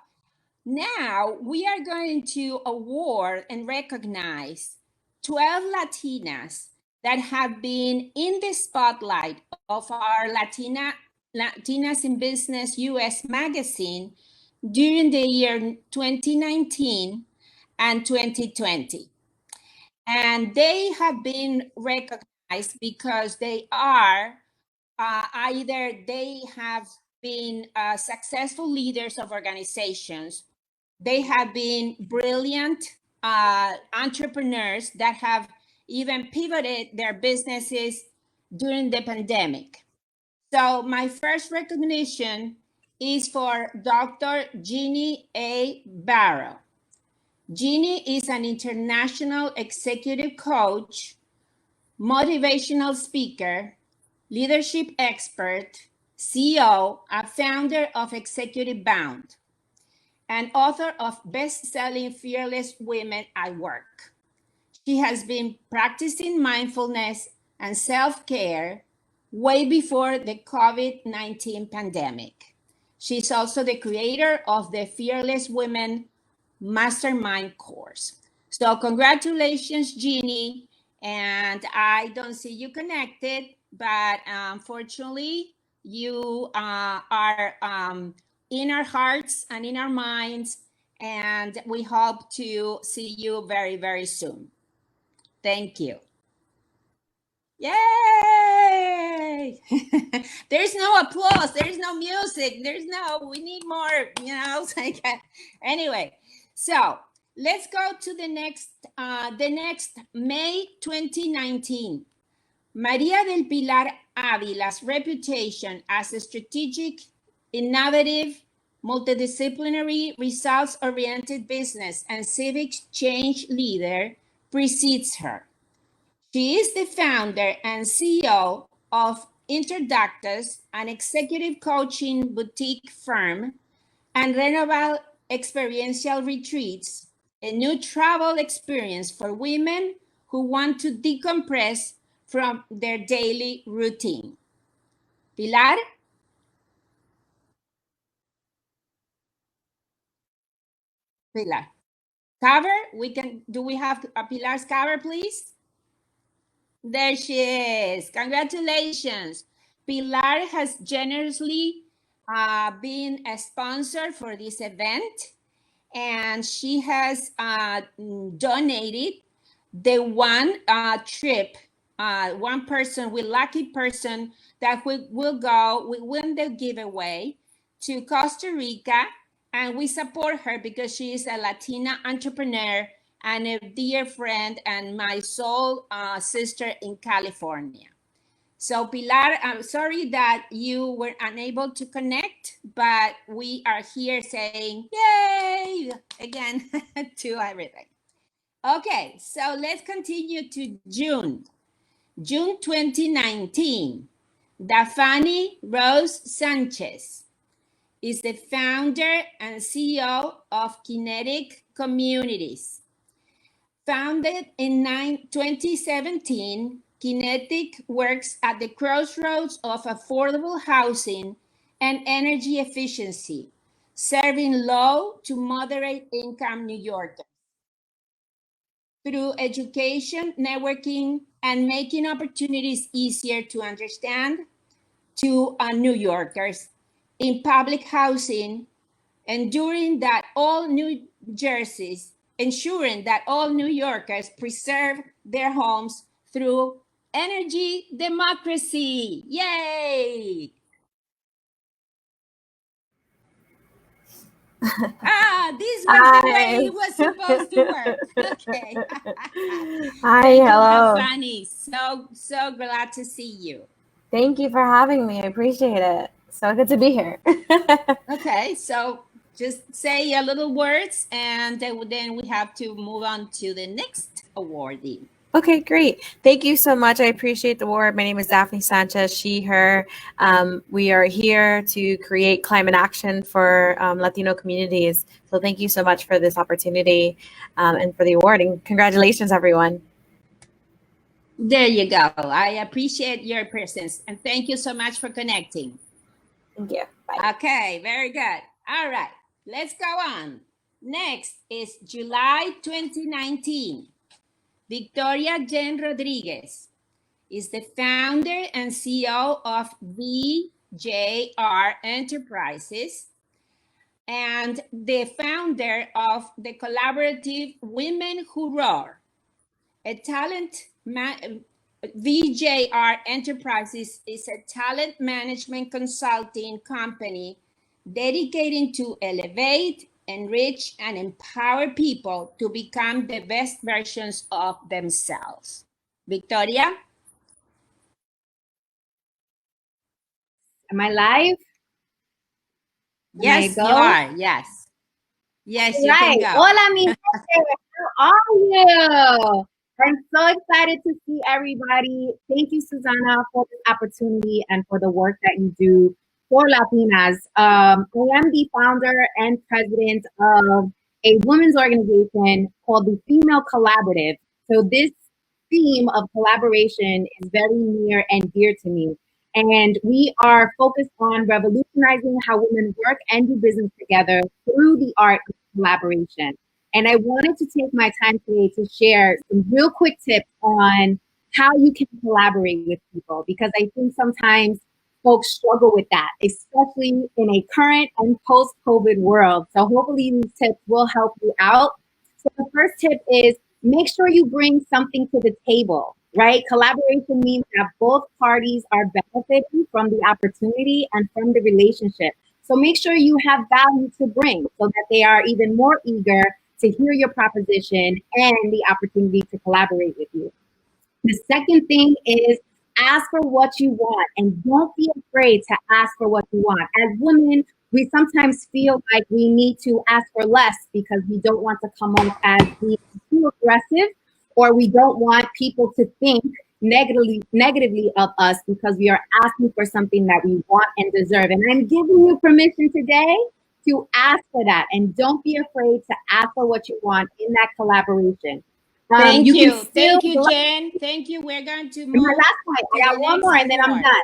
now we are going to award and recognize 12 Latinas that have been in the spotlight of our Latinas in Business US magazine during the year 2019 and 2020. And they have been recognized because they are either they have been successful leaders of organizations, they have been brilliant entrepreneurs that have even pivoted their businesses during the pandemic. So my first recognition is for Dr. Jeannie A. Barrow. Jeannie is an international executive coach, motivational speaker, leadership expert, CEO, and founder of Executive Bound, and author of best-selling Fearless Women at Work. She has been practicing mindfulness and self-care way before the COVID-19 pandemic. She's also the creator of the Fearless Women Mastermind course. So congratulations, Jeannie. And I don't see you connected, but unfortunately, you are in our hearts and in our minds, and we hope to see you very, very soon. Thank you. Yay! There's no applause. There's no music. We need more, like, anyway. So let's go to the next May 2019. Maria del Pilar Avila's reputation as a strategic, innovative, multidisciplinary, results-oriented business and civic change leader precedes her. She is the founder and CEO of Interductus, an executive coaching boutique firm, and Renoval Experiential Retreats, a new travel experience for women who want to decompress from their daily routine. Pilar? Pilar. Cover? Do we have a Pilar's cover, please? There she is. Congratulations. Pilar has generously been a sponsor for this event, and she has donated the one trip, one person, lucky person that will go, we win the giveaway to Costa Rica, and we support her because she is a Latina entrepreneur and a dear friend and my soul sister in California. So Pilar, I'm sorry that you were unable to connect, but we are here saying yay again to everything. Okay, so let's continue to June 2019. Dafani Rose Sanchez is the founder and CEO of Kinetic Communities. Founded in 2017, Kinetic works at the crossroads of affordable housing and energy efficiency, serving low to moderate income New Yorkers. Through education, networking, and making opportunities easier to understand, to New Yorkers in public housing, ensuring that all New Yorkers preserve their homes through energy democracy. Yay! This was the way it was supposed to work. Okay. Hi, Thank you, hello. Fanny. So glad to see you. Thank you for having me. I appreciate it. So good to be here. Okay, so just say a little words, and then we have to move on to the next awardee. Okay, great. Thank you so much. I appreciate the award. My name is Daphne Sanchez, she, her. We are here to create climate action for Latino communities. So thank you so much for this opportunity and for the award. And congratulations, everyone. There you go. I appreciate your presence, and thank you so much for connecting. Thank you. Bye. Okay, very good. All right, let's go on. Next is July 2019. Victoria Jen Rodriguez is the founder and CEO of VJR Enterprises and the founder of the collaborative Women Who Roar, a VJR Enterprises is a talent management consulting company dedicated to elevate, enrich, and empower people to become the best versions of themselves. Victoria? Am I live? Yes, you are. Yes. Yes, you can go. Hola, mi gente. How are you? I'm so excited to see everybody. Thank you, Susanna, for this opportunity and for the work that you do for Latinas. I am the founder and president of a women's organization called the Female Collaborative. So this theme of collaboration is very near and dear to me. And we are focused on revolutionizing how women work and do business together through the art of collaboration. And I wanted to take my time today to share some real quick tips on how you can collaborate with people, because I think sometimes folks struggle with that, especially in a current and post-COVID world. So hopefully these tips will help you out. So the first tip is make sure you bring something to the table, right? Collaboration means that both parties are benefiting from the opportunity and from the relationship. So make sure you have value to bring so that they are even more eager to hear your proposition and the opportunity to collaborate with you. The second thing is ask for what you want, and don't be afraid to ask for what you want. As women, we sometimes feel like we need to ask for less because we don't want to come off as being too aggressive, or we don't want people to think negatively of us because we are asking for something that we want and deserve. And I'm giving you permission today to ask for that, and don't be afraid to ask for what you want in that collaboration. Thank you. Thank you, Jen. Thank you. We're going to move. My last point. I got one more and then I'm done.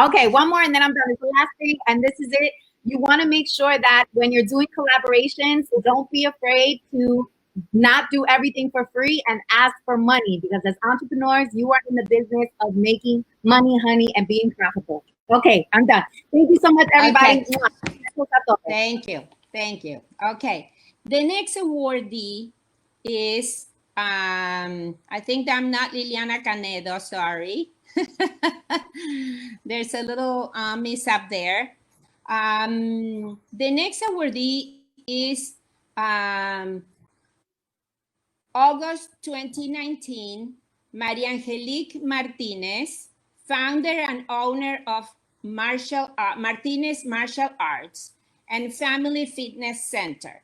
Okay, one more and then I'm done. It's the last thing, and this is it. You want to make sure that when you're doing collaborations, don't be afraid to not do everything for free and ask for money, because as entrepreneurs, you are in the business of making money, honey, and being profitable. Okay, I'm done. Thank you so much, everybody. Okay. Thank you. Thank you. Okay. The next awardee is, I think I'm not Liliana Canedo, sorry. There's a little mishap there. The next awardee is August 2019, Maria Angelique Martinez, founder and owner of Martinez Martial Arts and Family Fitness Center.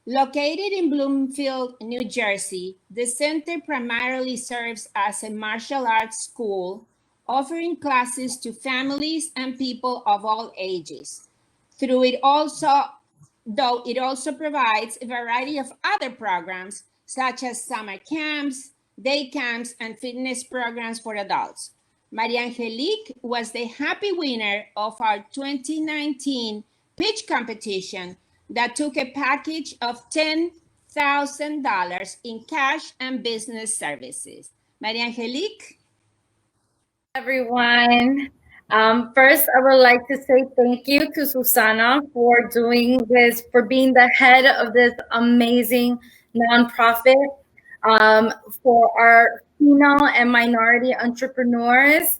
Located in Bloomfield, New Jersey, the center primarily serves as a martial arts school, offering classes to families and people of all ages. Though it also provides a variety of other programs, such as summer camps, day camps, and fitness programs for adults. Maria Angelique was the happy winner of our 2019 pitch competition that took a package of $10,000 in cash and business services. Maria Angelique? Everyone. First, I would like to say thank you to Susana for doing this, for being the head of this amazing nonprofit for our female and minority entrepreneurs.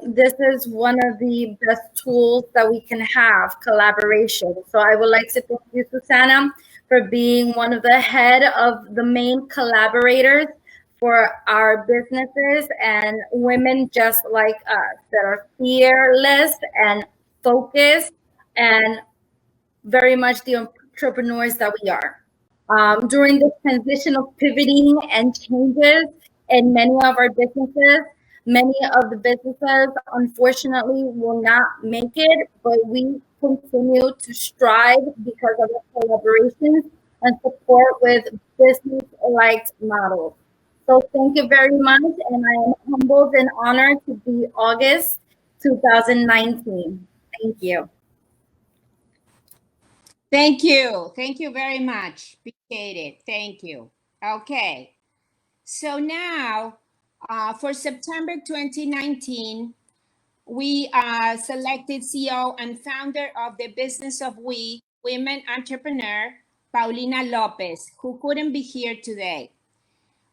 This is one of the best tools that we can have, collaboration. So I would like to thank you, Susana, for being one of the head of the main collaborators for our businesses and women just like us that are fearless and focused and very much the entrepreneurs that we are. During this transition of pivoting and changes in many of our businesses, many of the businesses unfortunately will not make it, but we continue to strive because of the collaborations and support with business-like models. So thank you very much, and I am humbled and honored to be August 2019. Thank you. Thank you. Thank you very much. Appreciate it. Thank you. Okay. So now for September 2019, we selected CEO and founder of the Business of We, women entrepreneur, Paulina Lopez, who couldn't be here today.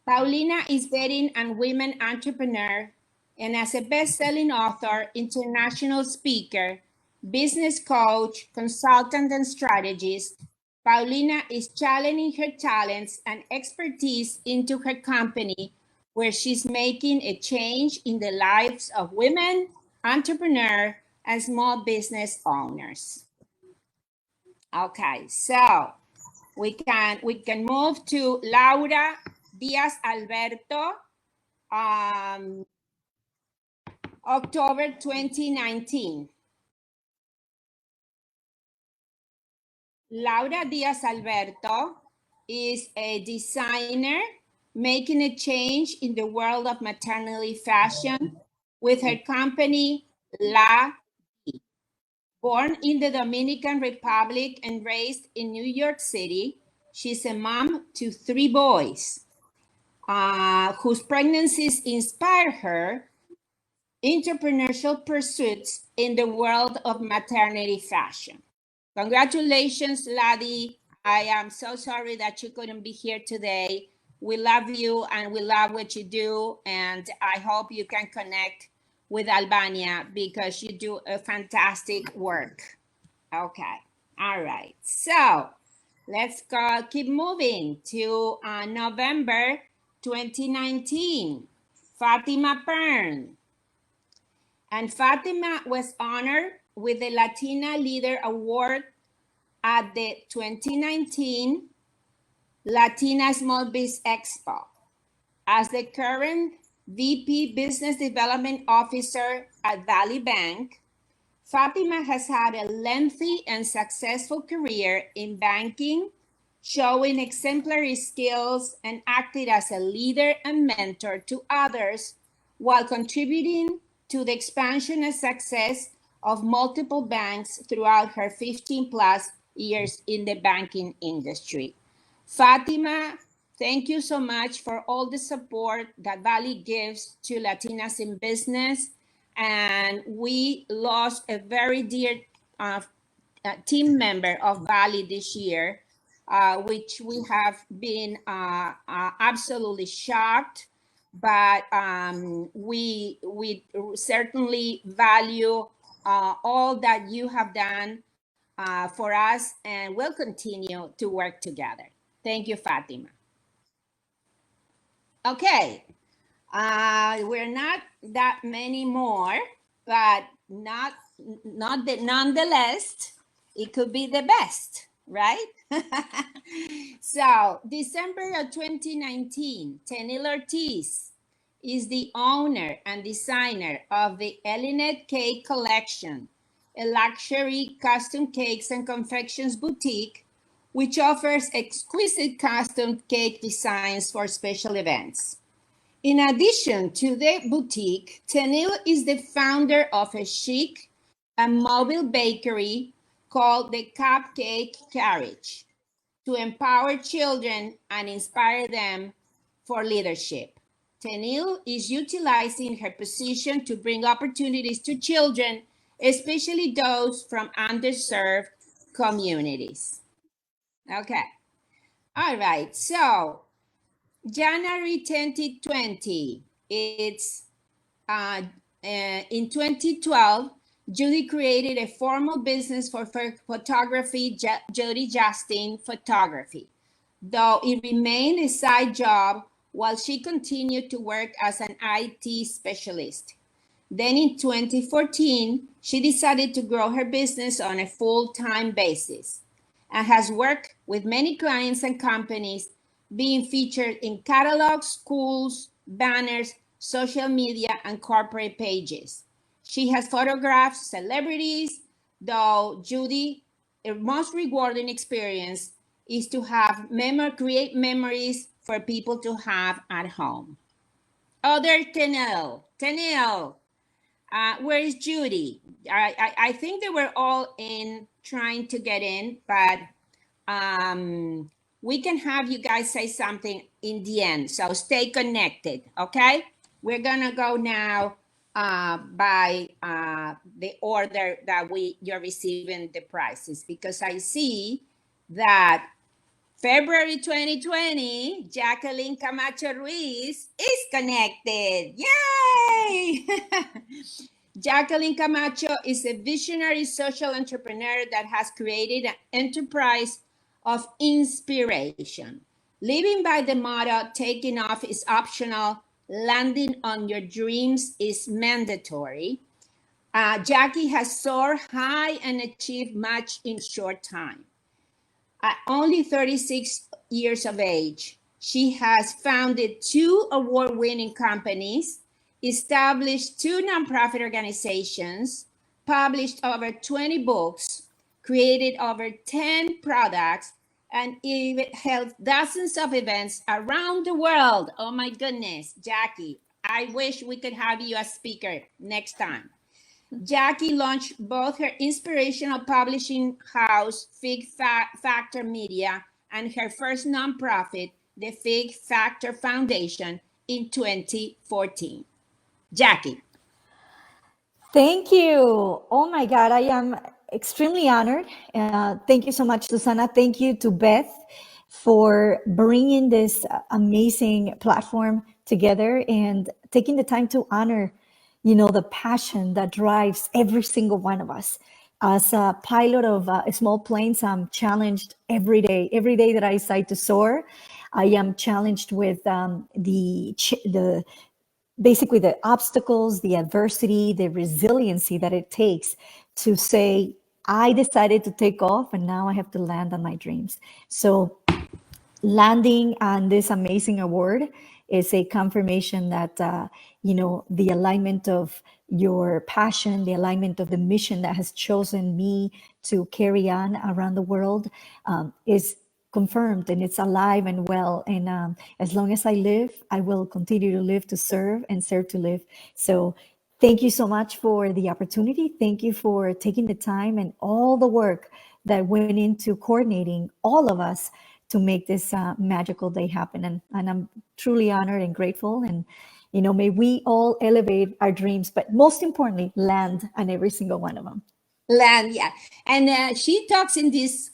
Paulina is veteran and women entrepreneur, and as a best-selling author, international speaker, business coach, consultant, and strategist, Paulina is channeling her talents and expertise into her company, where she's making a change in the lives of women, entrepreneurs, and small business owners. Okay, so we can move to Laura Diaz Alberto, October 2019. Laura Diaz Alberto is a designer making a change in the world of maternity fashion with her company, La. Born in the Dominican Republic and raised in New York City, she's a mom to 3 boys. Whose pregnancies inspire her entrepreneurial pursuits in the world of maternity fashion. Congratulations, Ladi. I am so sorry that you couldn't be here today. We love you and we love what you do. And I hope you can connect with Albania because you do a fantastic work. Okay. All right. So let's go, keep moving to November 2019. Fatima Pern. And Fatima was honored with the Latina Leader Award at the 2019 Latina Small Biz Expo. As the current VP Business Development Officer at Valley Bank, Fatima has had a lengthy and successful career in banking, showing exemplary skills and acted as a leader and mentor to others while contributing to the expansion and success of multiple banks throughout her 15 plus years in the banking industry. Fatima, thank you so much for all the support that Valley gives to Latinas in Business. And we lost a very dear team member of Valley this year, which we have been absolutely shocked, but we certainly value all that you have done for us, and we'll continue to work together. Thank you, Fatima. Okay, we're not that many more, but nonetheless, it could be the best, right? So December of 2019, Tenil Ortiz is the owner and designer of the Elinette Cake Collection, a luxury custom cakes and confections boutique, which offers exquisite custom cake designs for special events. In addition to the boutique, Tenil is the founder of a chic and mobile bakery called the Cupcake Carriage to empower children and inspire them for leadership. Tenille is utilizing her position to bring opportunities to children, especially those from underserved communities. Okay. All right. So January 2020, it's in 2012, Judy created a formal business for photography, Jody Justin Photography, though it remained a side job while she continued to work as an IT specialist. Then in 2014, she decided to grow her business on a full-time basis and has worked with many clients and companies, being featured in catalogs, schools, banners, social media, and corporate pages. She has photographed celebrities, though Judy, her most rewarding experience is to have create memories for people to have at home. Other Tenille, where is Judy? I think they were all in trying to get in, but we can have you guys say something in the end. So stay connected, okay? We're gonna go now by the order that you're receiving the prices, because I see that February 2020, Jacqueline Camacho Ruiz is connected. Yay! Jacqueline Camacho is a visionary social entrepreneur that has created an enterprise of inspiration. Living by the motto, taking off is optional, landing on your dreams is mandatory. Jackie has soared high and achieved much in short time. At only 36 years of age, she has founded 2 award-winning companies, established 2 nonprofit organizations, published over 20 books, created over 10 products, and even held dozens of events around the world. Oh my goodness, Jackie, I wish we could have you as speaker next time. Jackie launched both her inspirational publishing house, Fig Factor Media, and her first nonprofit, the Fig Factor Foundation, in 2014. Jackie. Thank you. Oh my God, I am extremely honored. Thank you so much, Susana. Thank you to Beth for bringing this amazing platform together and taking the time to honor, the passion that drives every single one of us. As a pilot of small planes, I'm challenged every day. Every day that I decide to soar, I am challenged with basically the obstacles, the adversity, the resiliency that it takes to say, I decided to take off and now I have to land on my dreams. So landing on this amazing award is a confirmation that, the alignment of your passion, the alignment of the mission that has chosen me to carry on around the world is confirmed, and it's alive and well. And as long as I live, I will continue to live to serve and serve to live. So thank you so much for the opportunity. Thank you for taking the time and all the work that went into coordinating all of us to make this magical day happen. And I'm truly honored and grateful. And, may we all elevate our dreams, but most importantly, land on every single one of them. Land, yeah. And she talks in this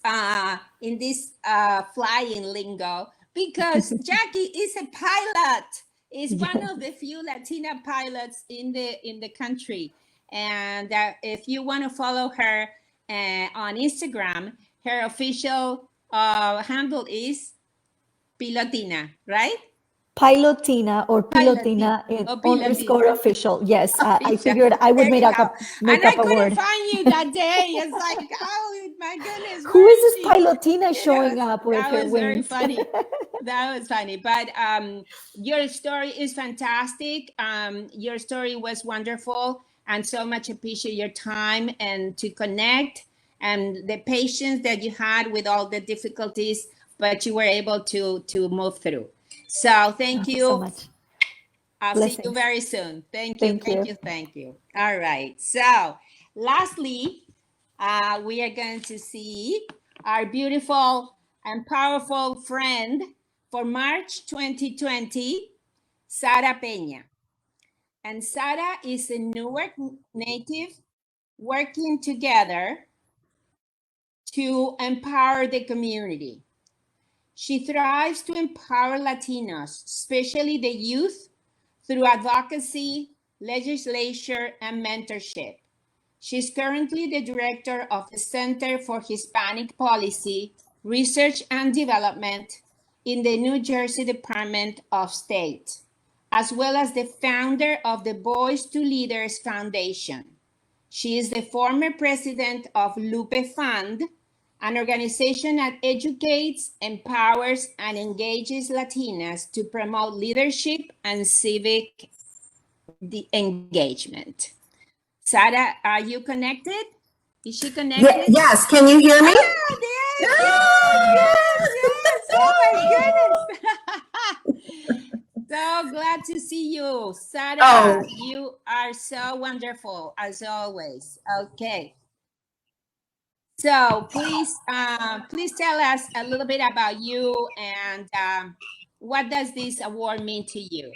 flying lingo because Jackie is a pilot. Is one of the few Latina pilots in the country. And if you want to follow her on Instagram, her official handle is Pilotina, right? Pilotina or Pilotina underscore official. Yes, I figured I would make up a word. And I couldn't find you that day. It's like, oh my goodness. Who is this Pilotina showing up with her wings? That was very funny. That was funny. But your story is fantastic. Your story was wonderful, and so much appreciate your time and to connect and the patience that you had with all the difficulties, but you were able to move through. So thank you so much. I'll see you very soon. Thank you. All right. So lastly, we are going to see our beautiful and powerful friend for March 2020. Sara Peña. And Sara is a Newark native working together to empower the community. She thrives to empower Latinos, especially the youth, through advocacy, legislature, and mentorship. She's currently the director of the Center for Hispanic Policy, Research and Development in the New Jersey Department of State, as well as the founder of the Boys to Leaders Foundation. She is the former president of Lupe Fund, an organization that educates, empowers, and engages Latinas to promote leadership and civic engagement. Sara, are you connected? Is she connected? Yes, can you hear me? Oh, yes. Oh, my goodness. So glad to see you. Sara, you are so wonderful, as always. Okay. So please tell us a little bit about you and what does this award mean to you?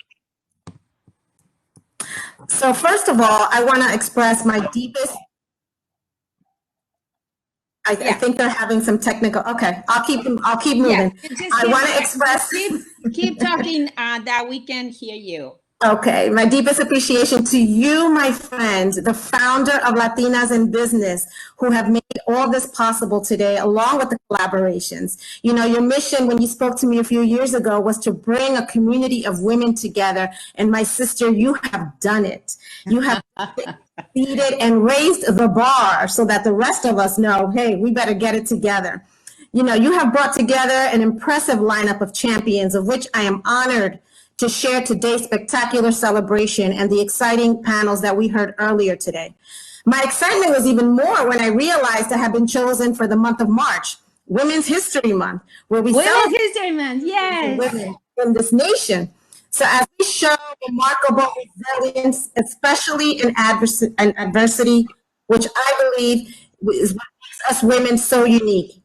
So first of all, I want to express my deepest. I think they're having some technical. Okay, I'll keep moving. I want to express. Keep talking that we can hear you. Okay, my deepest appreciation to you, my friend, the founder of Latinas in Business, who have made all this possible today, along with the collaborations. You know, your mission when you spoke to me a few years ago was to bring a community of women together. And my sister, you have done it. You have succeeded and raised the bar so that the rest of us know, hey, we better get it together. You know, you have brought together an impressive lineup of champions, of which I am honored to share today's spectacular celebration and the exciting panels that we heard earlier today. My excitement was even more when I realized I had been chosen for the month of March, Women's History Month, where we Women's History Month, yes. Women in this nation. So as we show remarkable resilience, especially in adversity, which I believe is what makes us women so unique.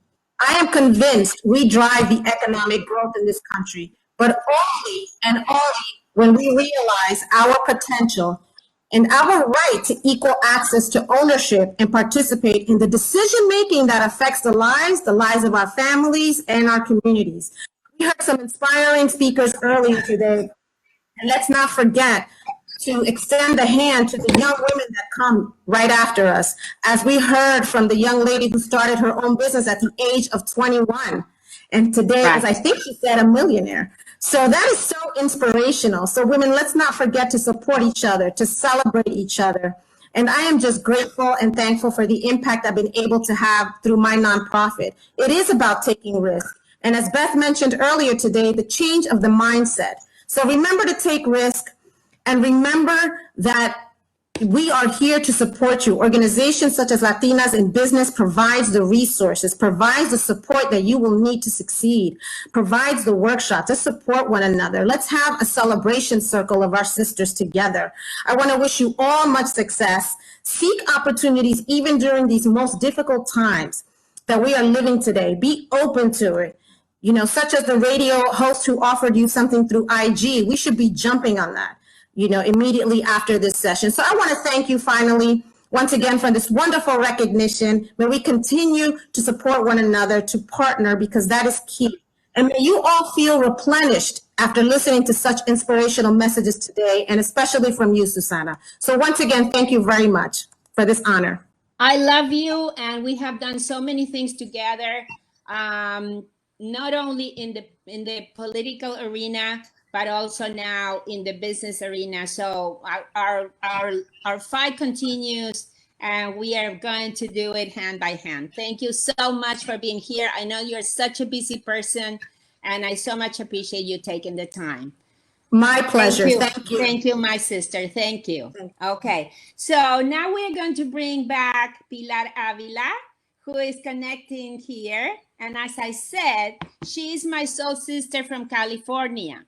I am convinced we drive the economic growth in this country, but only and only when we realize our potential and our right to equal access to ownership and participate in the decision-making that affects the lives of our families and our communities. We heard some inspiring speakers earlier today, and let's not forget to extend the hand to the young women that come right after us, as we heard from the young lady who started her own business at the age of 21. And today, as I think she said, a millionaire. So that is so inspirational. So women, let's not forget to support each other, to celebrate each other. And I am just grateful and thankful for the impact I've been able to have through my nonprofit. It is about taking risks. And as Beth mentioned earlier today, the change of the mindset. So remember to take risk and remember that we are here to support you. Organizations such as Latinas in Business provides the resources, provides the support that you will need to succeed, provides the workshop to support one another. Let's have a celebration circle of our sisters together. I want to wish you all much success. Seek opportunities even during these most difficult times that we are living today. Be open to it. You know, such as the radio host who offered you something through IG. We should be jumping on that, you know, immediately after this session. So I want to thank you finally, once again, for this wonderful recognition. May we continue to support one another, to partner, because that is key. And may you all feel replenished after listening to such inspirational messages today, and especially from you, Susana. So once again, thank you very much for this honor. I love you, and we have done so many things together, not only in the political arena, but also now in the business arena. So our fight continues, and we are going to do it hand by hand. Thank you so much for being here. I know you're such a busy person, and I so much appreciate you taking the time. My pleasure. Thank you. Thank you, my sister. Thank you. Okay, so now we're going to bring back Pilar Avila, who is connecting here. And as I said, she is my soul sister from California.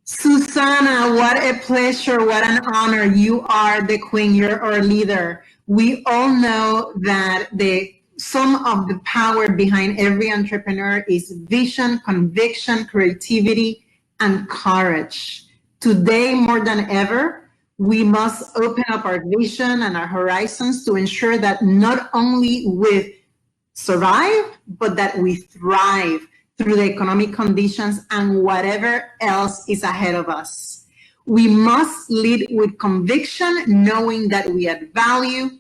Susana, what a pleasure, what an honor. You are the queen, you're our leader. We all know that the some of the power behind every entrepreneur is vision, conviction, creativity, and courage. Today, more than ever, we must open up our vision and our horizons to ensure that not only we survive, but that we thrive through the economic conditions and whatever else is ahead of us. We must lead with conviction, knowing that we add value,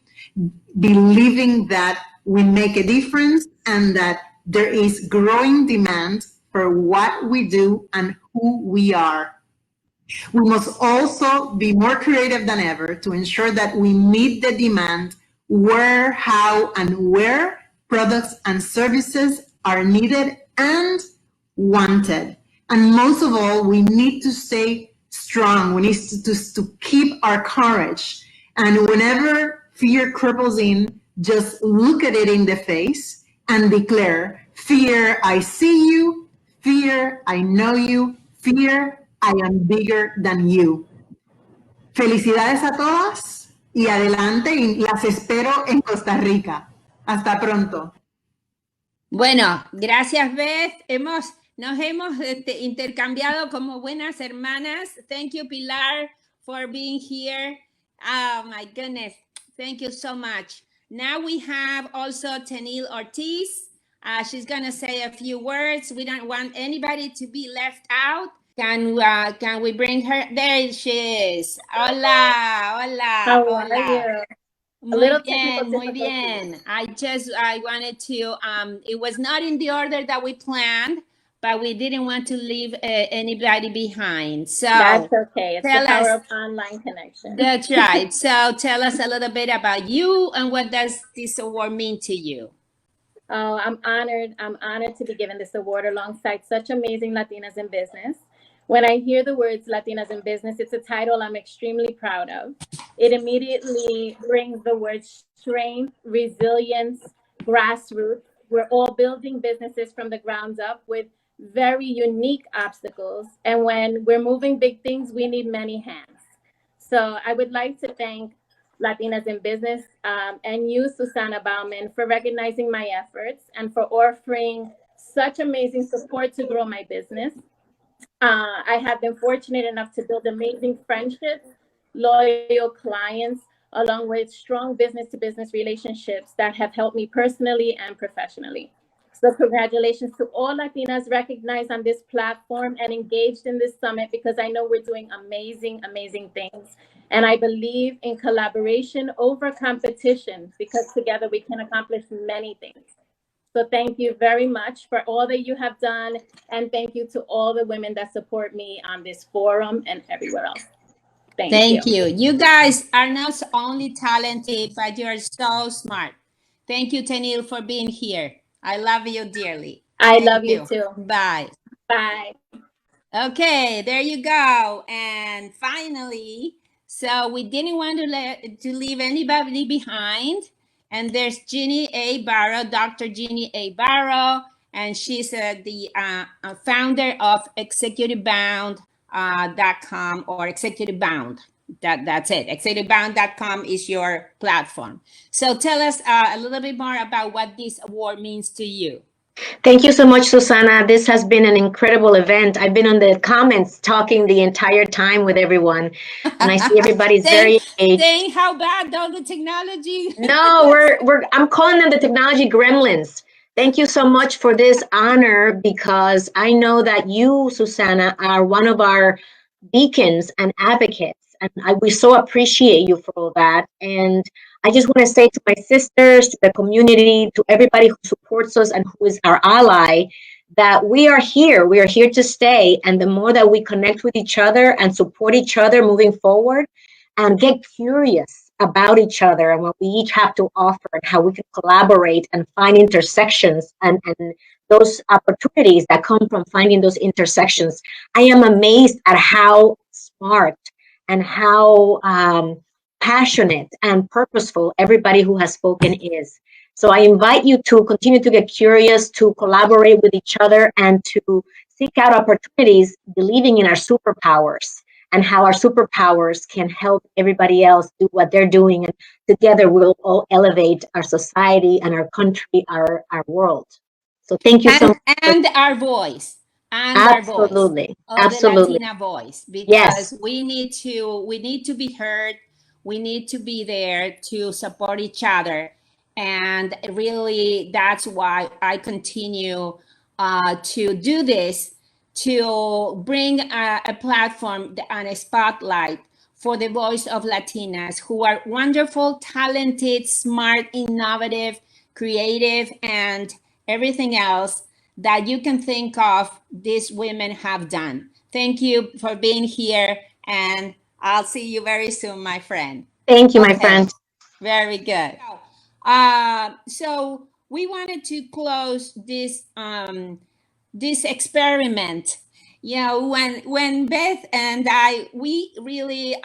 believing that we make a difference, and that there is growing demand for what we do and who we are. We must also be more creative than ever to ensure that we meet the demand where, how, and where products and services are needed and wanted. And most of all, we need to stay strong. We need to keep our courage. And whenever fear cripples in, just look at it in the face and declare, fear, I see you. Fear, I know you. Fear, I am bigger than you. Felicidades a todas y adelante, y las espero en Costa Rica. Hasta pronto. Bueno, gracias Beth. Nos hemos intercambiado como buenas hermanas. Thank you, Pilar, for being here. Oh my goodness. Thank you so much. Now we have also Tenil Ortiz. She's going to say a few words. We don't want anybody to be left out. Can we bring her? There she is. Hola, hola, How hola. are you? Muy bien, muy bien. I wanted to, it was not in the order that we planned, but we didn't want to leave anybody behind. So that's okay. It's the power us, of online connection. That's right. So tell us a little bit about you and what does this award mean to you? Oh, I'm honored. I'm honored to be given this award alongside such amazing Latinas in business. When I hear the words Latinas in Business, it's a title I'm extremely proud of. It immediately brings the words strength, resilience, grassroots. We're all building businesses from the ground up with very unique obstacles. And when we're moving big things, we need many hands. So I would like to thank Latinas in Business and you, Susana Bauman, for recognizing my efforts and for offering such amazing support to grow my business. I have been fortunate enough to build amazing friendships, loyal clients, along with strong business-to-business relationships that have helped me personally and professionally. So congratulations to all Latinas recognized on this platform and engaged in this summit, because I know we're doing amazing, amazing things. And I believe in collaboration over competition, because together we can accomplish many things. So thank you very much for all that you have done. And thank you to all the women that support me on this forum and everywhere else. Thank you. You guys are not only talented, but you're so smart. Thank you, Tenil, for being here. I love you dearly. I love you too. Bye. Bye. Okay, there you go. And finally, so we didn't want to leave anybody behind. And there's Jeannie A. Barrow, Dr. Jeannie A. Barrow, and she's the founder of ExecutiveBound.com or Executive Bound. That's it. ExecutiveBound.com is your platform. So tell us a little bit more about what this award means to you. Thank you so much, Susana. This has been an incredible event. I've been on the comments talking the entire time with everyone, and I see everybody's very engaged. Saying how bad all the technology. No, I'm calling them the technology gremlins. Thank you so much for this honor, because I know that you, Susana, are one of our beacons and advocates, and we so appreciate you for all that. And I just want to say to my sisters, to the community, to everybody who supports us and who is our ally, that we are here. We are here to stay. And the more that we connect with each other and support each other moving forward and get curious about each other and what we each have to offer and how we can collaborate and find intersections and those opportunities that come from finding those intersections. I am amazed at how smart and how passionate and purposeful everybody who has spoken is. So I invite you to continue to get curious, to collaborate with each other, and to seek out opportunities, believing in our superpowers and how our superpowers can help everybody else do what they're doing. And together we'll all elevate our society and our country, our world. So thank you so much. And our voice. And Absolutely. our voice. The Latina voice. Because yes, we need to be heard. We need to be there to support each other. And really, that's why I continue to do this, to bring a platform and a spotlight for the voice of Latinas who are wonderful, talented, smart, innovative, creative, and everything else that you can think of these women have done. Thank you for being here, and I'll see you very soon, my friend. Thank you, my friend. Very good. So we wanted to close this this experiment. You know, when Beth and we really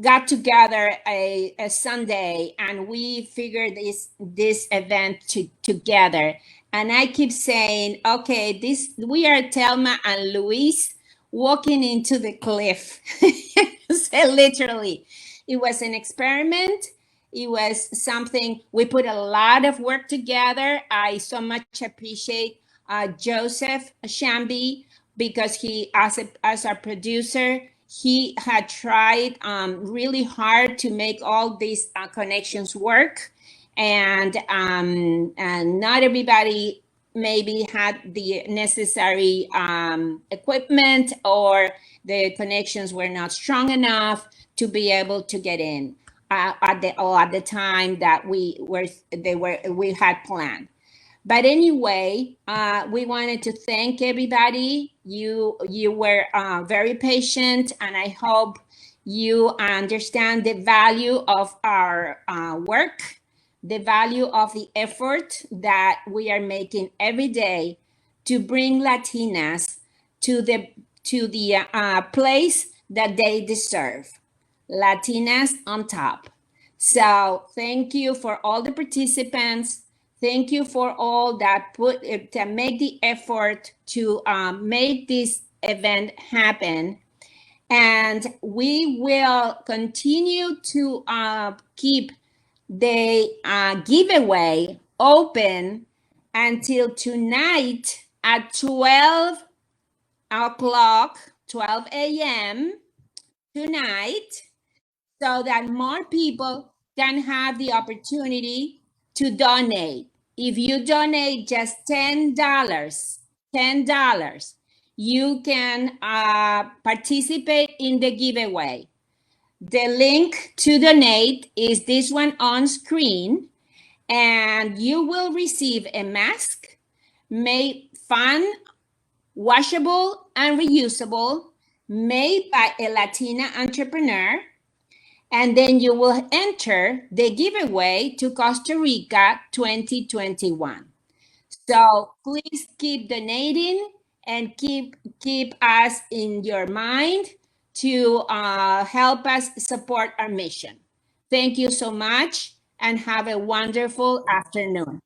got together a Sunday, and we figured this event together. And I keep saying, okay, this we are Thelma and Louise walking into the cliff. So literally, it was an experiment. It was something we put a lot of work together. I so much appreciate Joseph Shambi, because he, as our producer, he had tried really hard to make all these connections work, and not everybody maybe had the necessary equipment, or the connections were not strong enough to be able to get in at the time that we had planned. But anyway, we wanted to thank everybody. You were very patient, and I hope you understand the value of our work, the value of the effort that we are making every day to bring Latinas to the place that they deserve. Latinas on top. So thank you for all the participants. Thank you for all that to make the effort to make this event happen. And we will continue to keep the giveaway open until tonight at 12 o'clock, 12 a.m. tonight, so that more people can have the opportunity to donate. If you donate just $10, you can participate in the giveaway. The link to donate is this one on screen, and you will receive a mask made fun, washable, and reusable, made by a Latina entrepreneur. And then you will enter the giveaway to Costa Rica 2021. So please keep donating, and keep us in your mind to help us support our mission. Thank you so much, and have a wonderful afternoon.